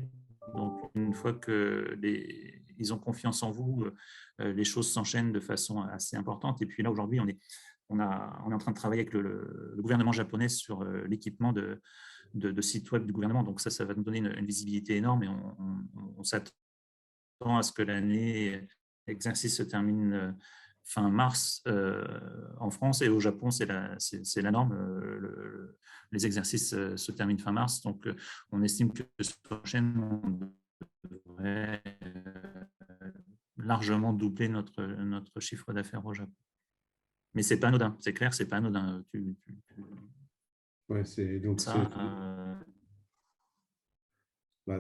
Donc, une fois qu'ils ont confiance en vous, les choses s'enchaînent de façon assez importante. Et puis là, aujourd'hui, on est en train de travailler avec le gouvernement japonais sur l'équipement de sites web du gouvernement. Donc ça va nous donner une visibilité énorme et on s'attend à ce que l'année exercice se termine fin mars en France, et au Japon, c'est la norme. Les exercices se terminent fin mars, donc on estime que cette prochaine, on devrait largement doubler notre chiffre d'affaires au Japon. Mais ce n'est pas anodin, c'est clair, ce n'est pas anodin. Ouais, c'est donc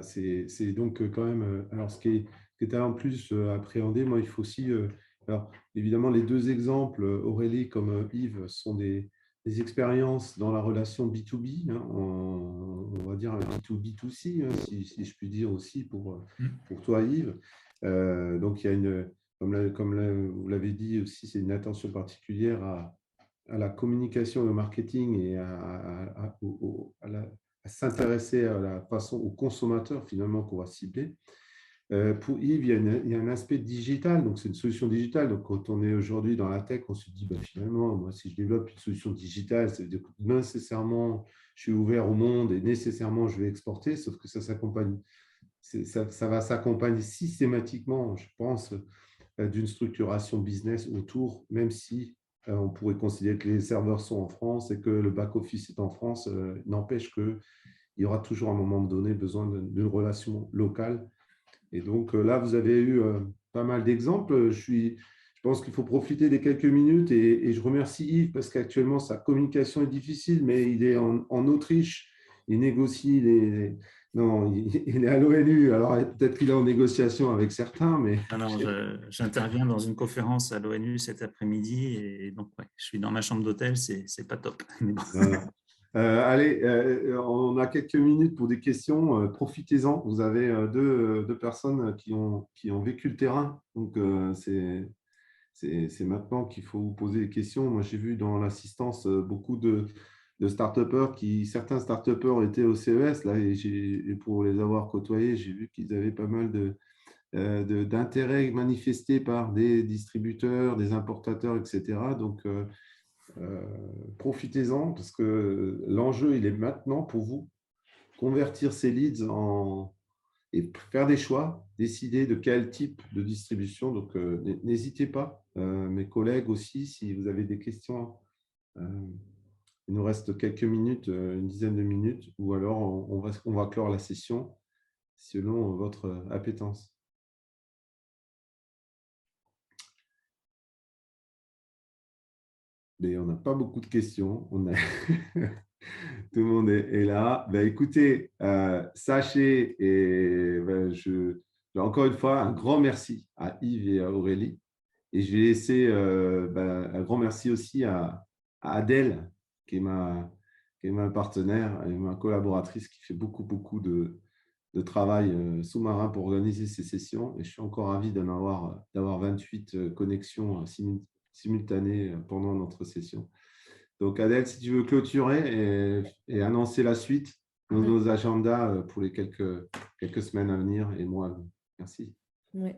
c'est donc quand même. Alors, ce qui est en plus appréhendé, moi, il faut aussi. Alors, évidemment, les deux exemples, Aurélie comme Yves, sont des expériences dans la relation B2B, hein, on va dire B2B2C, hein, si je puis dire aussi pour toi, Yves. Donc, il y a une, comme vous l'avez dit aussi, c'est une attention particulière à la communication et au marketing et à s'intéresser à la façon au consommateur finalement qu'on va cibler. Pour Yves, il y a un aspect digital, donc c'est une solution digitale. Donc quand on est aujourd'hui dans la tech, on se dit finalement, moi, si je développe une solution digitale, ça veut dire que nécessairement je suis ouvert au monde et nécessairement je vais exporter, sauf que ça va s'accompagner systématiquement, je pense, d'une structuration business autour, même si on pourrait considérer que les serveurs sont en France et que le back-office est en France, n'empêche qu'il y aura toujours à un moment donné besoin d'une relation locale. Et donc là, vous avez eu pas mal d'exemples. Je pense qu'il faut profiter des quelques minutes et je remercie Yves parce qu'actuellement, sa communication est difficile, mais il est en Autriche, il négocie Non, il est à l'ONU, alors peut-être qu'il est en négociation avec certains, mais… Non, j'interviens dans une conférence à l'ONU cet après-midi et donc je suis dans ma chambre d'hôtel, c'est pas top. Mais bon. Voilà. Allez, on a quelques minutes pour des questions. Profitez-en. Vous avez deux personnes qui ont vécu le terrain. Donc, c'est maintenant qu'il faut vous poser des questions. Moi, j'ai vu dans l'assistance beaucoup de start-upers certains start-upers étaient au CES. Là, et pour les avoir côtoyés, j'ai vu qu'ils avaient pas mal d'intérêt manifesté par des distributeurs, des importateurs, etc. Donc, profitez-en parce que l'enjeu, il est maintenant pour vous. Convertir ces leads et faire des choix, décider de quel type de distribution. Donc, n'hésitez pas. Mes collègues aussi, si vous avez des questions, il nous reste quelques minutes, une dizaine de minutes, ou alors on va clore la session selon votre appétence. Mais on n'a pas beaucoup de questions. Tout le monde est là. Écoutez, sachez, et encore une fois, un grand merci à Yves et à Aurélie. Et je vais laisser un grand merci aussi à Adèle, qui est ma partenaire et ma collaboratrice, qui fait beaucoup de travail sous-marin pour organiser ces sessions. Et je suis encore ravi d'avoir 28 connexions simultanées pendant notre session. Donc, Adèle, si tu veux clôturer et annoncer la suite dans nos agendas pour les quelques semaines à venir et mois à venir. Merci. Ouais.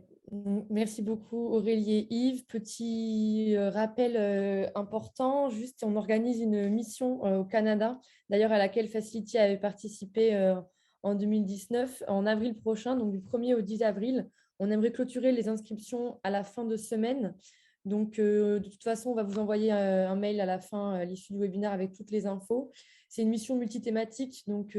Merci beaucoup Aurélie et Yves. Petit rappel important, juste on organise une mission au Canada, d'ailleurs à laquelle Facility avait participé en 2019, en avril prochain, donc du 1er au 10 avril. On aimerait clôturer les inscriptions à la fin de semaine. Donc, de toute façon, on va vous envoyer un mail à la fin, à l'issue du webinaire, avec toutes les infos. C'est une mission multithématique donc,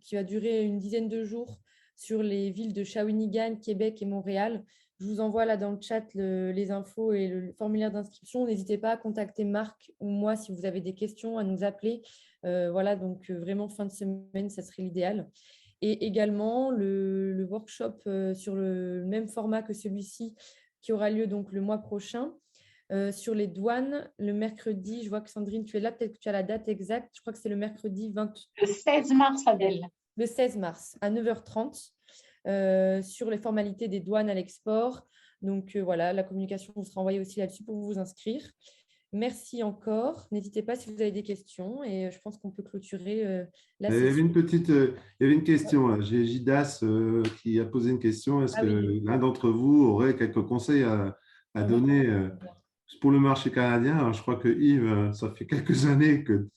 qui va durer une dizaine de jours sur les villes de Shawinigan, Québec et Montréal. Je vous envoie là dans le chat les infos et le formulaire d'inscription. N'hésitez pas à contacter Marc ou moi si vous avez des questions, à nous appeler. Voilà, donc vraiment fin de semaine, ça serait l'idéal. Et également, le workshop sur le même format que celui-ci, qui aura lieu donc le mois prochain sur les douanes, le mercredi. Je vois que Sandrine, tu es là, peut-être que tu as la date exacte. Je crois que c'est le mercredi 20… Le 16 mars, Adèle. Le 16 mars à 9h30 sur les formalités des douanes à l'export. Donc voilà, la communication vous sera envoyée aussi là-dessus pour vous inscrire. Merci encore. N'hésitez pas si vous avez des questions et je pense qu'on peut clôturer la session. Il y avait une question. J'ai Gidas qui a posé une question. Est-ce que l'un d'entre vous aurait quelques conseils à donner pour le marché canadien, alors je crois que Yves, ça fait quelques années que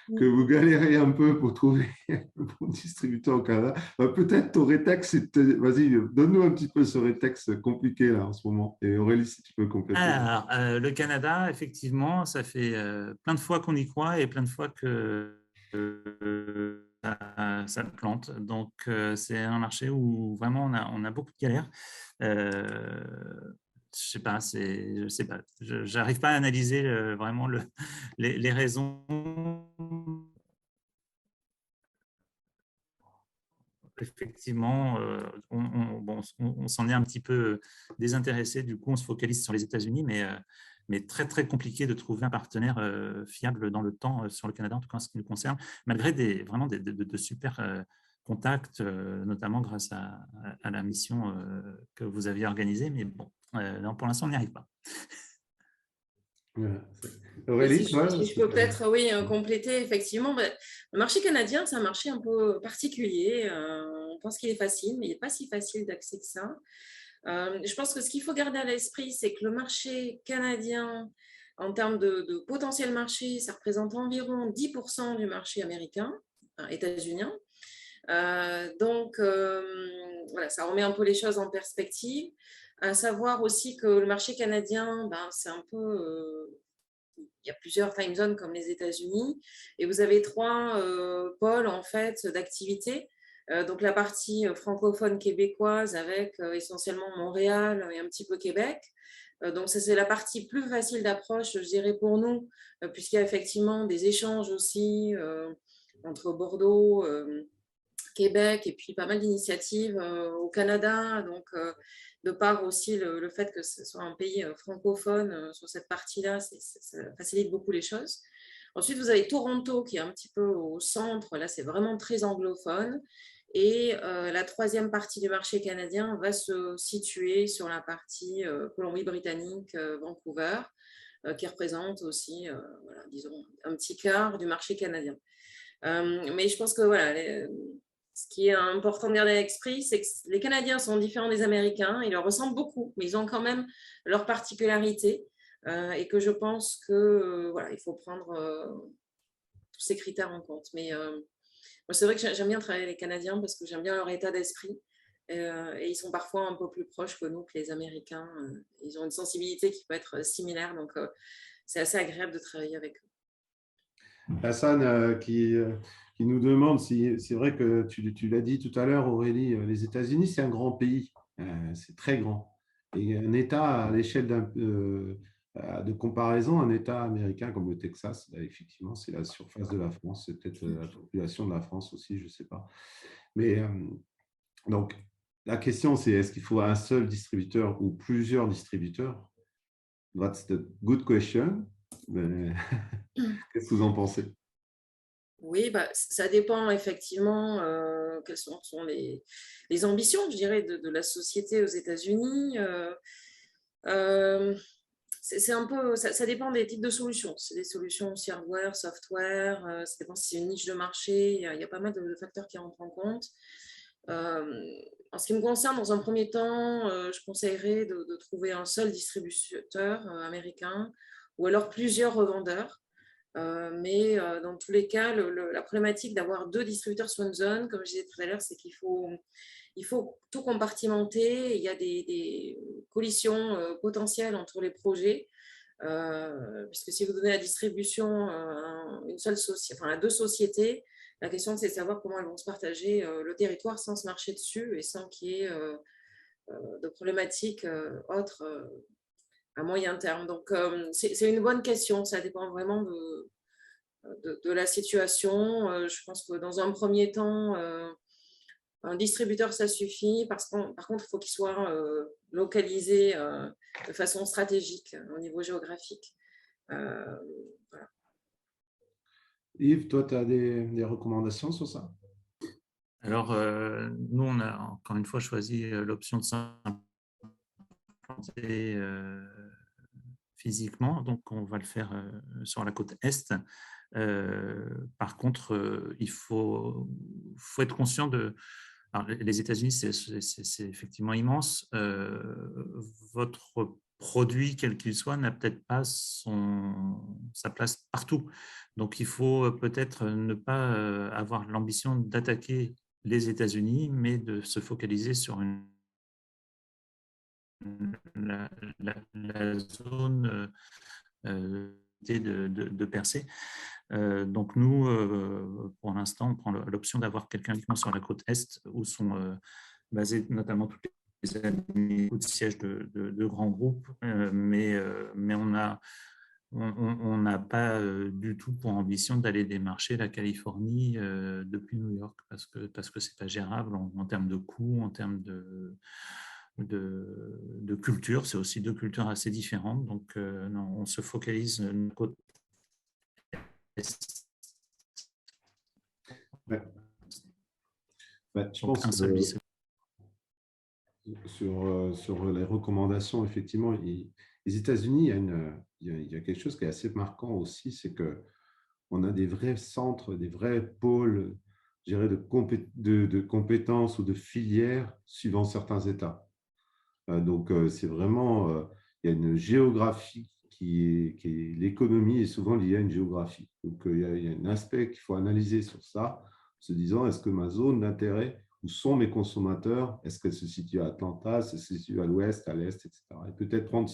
vous galérez un peu pour trouver un bon distributeur au Canada. Peut-être ton rétex, vas-y, donne-nous un petit peu ce rétex compliqué là en ce moment. Et Aurélie, si tu peux compléter. Alors, le Canada, effectivement, ça fait plein de fois qu'on y croit et plein de fois que ça plante. Donc, c'est un marché où vraiment on a beaucoup de galères. Je sais pas, j'arrive pas à analyser vraiment les raisons. Effectivement, on s'en est un petit peu désintéressé. Du coup, on se focalise sur les États-Unis, mais très, très compliqué de trouver un partenaire fiable dans le temps sur le Canada, en tout cas en ce qui nous concerne, malgré vraiment de super contacts, notamment grâce à la mission que vous aviez organisée. Mais bon, non, pour l'instant, on n'y arrive pas. Aurélie, Si je peux peut-être compléter, effectivement, le marché canadien, c'est un marché un peu particulier. On pense qu'il est facile, mais il n'est pas si facile d'accès que ça. Je pense que ce qu'il faut garder à l'esprit, c'est que le marché canadien, en termes de potentiel marché, ça représente environ 10% du marché américain, états-unien. Donc, voilà, ça remet un peu les choses en perspective. À savoir aussi que le marché canadien, c'est un peu... il y a plusieurs time zones comme les États-Unis et vous avez 3 pôles en fait d'activité. Donc la partie francophone québécoise avec essentiellement Montréal et un petit peu Québec. Donc ça, c'est la partie plus facile d'approche, je dirais, pour nous, puisqu'il y a effectivement des échanges aussi entre Bordeaux, Québec et puis pas mal d'initiatives au Canada. Donc de par aussi le fait que ce soit un pays francophone sur cette partie-là, ça facilite beaucoup les choses. Ensuite, vous avez Toronto qui est un petit peu au centre. Là, c'est vraiment très anglophone. Et la troisième partie du marché canadien va se situer sur la partie Colombie-Britannique, Vancouver, qui représente aussi, voilà, disons, un petit quart du marché canadien. Mais je pense que voilà, ce qui est important de garder à l'esprit, c'est que les Canadiens sont différents des Américains. Ils leur ressemblent beaucoup, mais ils ont quand même leurs particularités. Et que je pense que voilà, il faut prendre tous ces critères en compte. Mais moi, c'est vrai que j'aime bien travailler avec les Canadiens parce que j'aime bien leur état d'esprit. Et ils sont parfois un peu plus proches que nous, que les Américains. Ils ont une sensibilité qui peut être similaire. Donc, c'est assez agréable de travailler avec eux. Hassan qui nous demande si c'est vrai que tu l'as dit tout à l'heure, Aurélie, les États-Unis, c'est un grand pays. C'est très grand. Et un État à l'échelle de comparaison, un État américain comme le Texas, là, effectivement, c'est la surface de la France, c'est peut-être la population de la France aussi, je ne sais pas. Mais donc, la question, c'est est-ce qu'il faut un seul distributeur ou plusieurs distributeurs? That's the good question. Qu'est-ce que vous en pensez? Oui, ça dépend effectivement quelles sont les ambitions, je dirais, de la société aux États-Unis. C'est un peu, ça dépend des types de solutions. C'est des solutions aussi hardware, software, ça dépend si c'est une niche de marché. Il y a pas mal de facteurs qui rentrent en compte. En ce qui me concerne, dans un premier temps, je conseillerais de trouver un seul distributeur américain ou alors plusieurs revendeurs. Mais dans tous les cas, la problématique d'avoir 2 distributeurs sur une zone, comme je disais tout à l'heure, c'est qu'il faut tout compartimenter. Il y a des collisions potentielles entre les projets, puisque si vous donnez la distribution à à 2 sociétés, la question c'est de savoir comment elles vont se partager le territoire sans se marcher dessus et sans qu'il y ait de problématiques autres à moyen terme. Donc, c'est une bonne question. Ça dépend vraiment de la situation. Je pense que dans un premier temps, un distributeur, ça suffit. Par contre, il faut qu'il soit localisé de façon stratégique au niveau géographique. Voilà. Yves, toi, tu as des recommandations sur ça? Alors, nous, on a encore une fois choisi l'option de s'implanter physiquement, donc on va le faire sur la côte Est. Par contre, il faut être conscient de... Alors, les États-Unis, c'est effectivement immense. Votre produit, quel qu'il soit, n'a peut-être pas sa place partout. Donc, il faut peut-être ne pas avoir l'ambition d'attaquer les États-Unis, mais de se focaliser sur la zone de percée. Donc, nous, pour l'instant, on prend l'option d'avoir quelqu'un uniquement sur la côte Est, où sont basés notamment toutes les années de sièges de grands groupes, mais on n'a pas du tout pour ambition d'aller démarcher la Californie depuis New York, parce que ce n'est pas gérable en termes de coûts, en termes de culture. C'est aussi deux cultures assez différentes. Donc, non, on se focalise côté est. Ouais. Je pense un seul lycée. Sur les recommandations, effectivement, les États-Unis, il y a quelque chose qui est assez marquant aussi, c'est qu'on a des vrais centres, des vrais pôles, je dirais, de compétences ou de filières suivant certains États. Donc, c'est vraiment, il y a une géographie l'économie est souvent liée à une géographie. Donc, il y a un aspect qu'il faut analyser sur ça, se disant, est-ce que ma zone d'intérêt, où sont mes consommateurs, est-ce qu'elle se situe à Atlanta, est-ce qu'elle se situe à l'ouest, à l'est, etc. Et peut-être prendre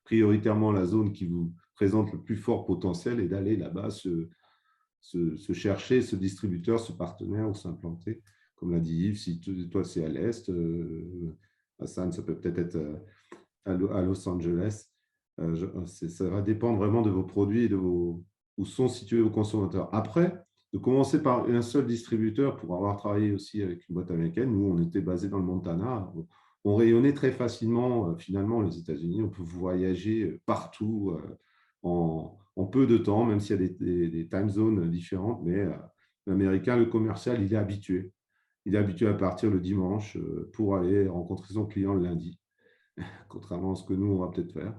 prioritairement la zone qui vous présente le plus fort potentiel et d'aller là-bas se chercher ce distributeur, ce partenaire ou s'implanter. Comme l'a dit Yves, si toi c'est à l'est, Hassan, ça peut peut-être être à Los Angeles. Ça va dépendre vraiment de vos produits et où sont situés vos consommateurs. Après, de commencer par un seul distributeur pour avoir travaillé aussi avec une boîte américaine, nous, on était basé dans le Montana. On rayonnait très facilement, finalement, les États-Unis. On peut voyager partout en peu de temps, même s'il y a des time zones différentes. Mais l'Américain, le commercial, il est habitué. Il est habitué à partir le dimanche pour aller rencontrer son client le lundi, contrairement à ce que nous, on va peut-être faire.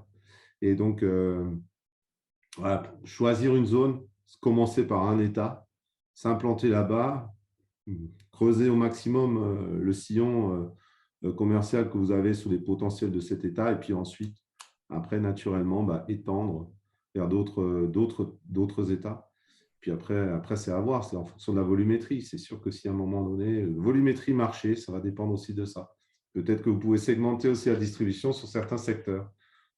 Et donc, voilà, choisir une zone, commencer par un État, s'implanter là-bas, creuser au maximum le sillon commercial que vous avez sur les potentiels de cet État, et puis ensuite, après, naturellement, étendre vers d'autres États. Puis après c'est à voir, c'est en fonction de la volumétrie. C'est sûr que si à un moment donné, volumétrie, marché, ça va dépendre aussi de ça. Peut-être que vous pouvez segmenter aussi la distribution sur certains secteurs.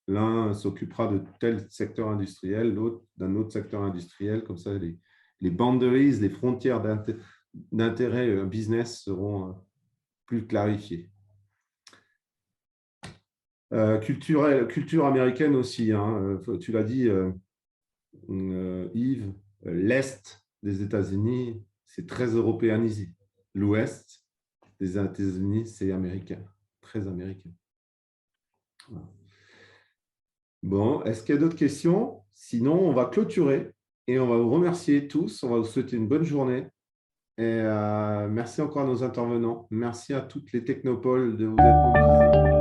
L'un s'occupera de tel secteur industriel, l'autre d'un autre secteur industriel. Comme ça, les boundaries, les frontières d'intérêt business seront plus clarifiées. Culture américaine aussi, hein. Tu l'as dit, Yves, l'Est des États-Unis, c'est très européanisé. L'Ouest des États-Unis, c'est américain, très américain. Voilà. Bon, est-ce qu'il y a d'autres questions? Sinon, on va clôturer et on va vous remercier tous. On va vous souhaiter une bonne journée. Et merci encore à nos intervenants. Merci à toutes les technopoles de vous être mobilisés.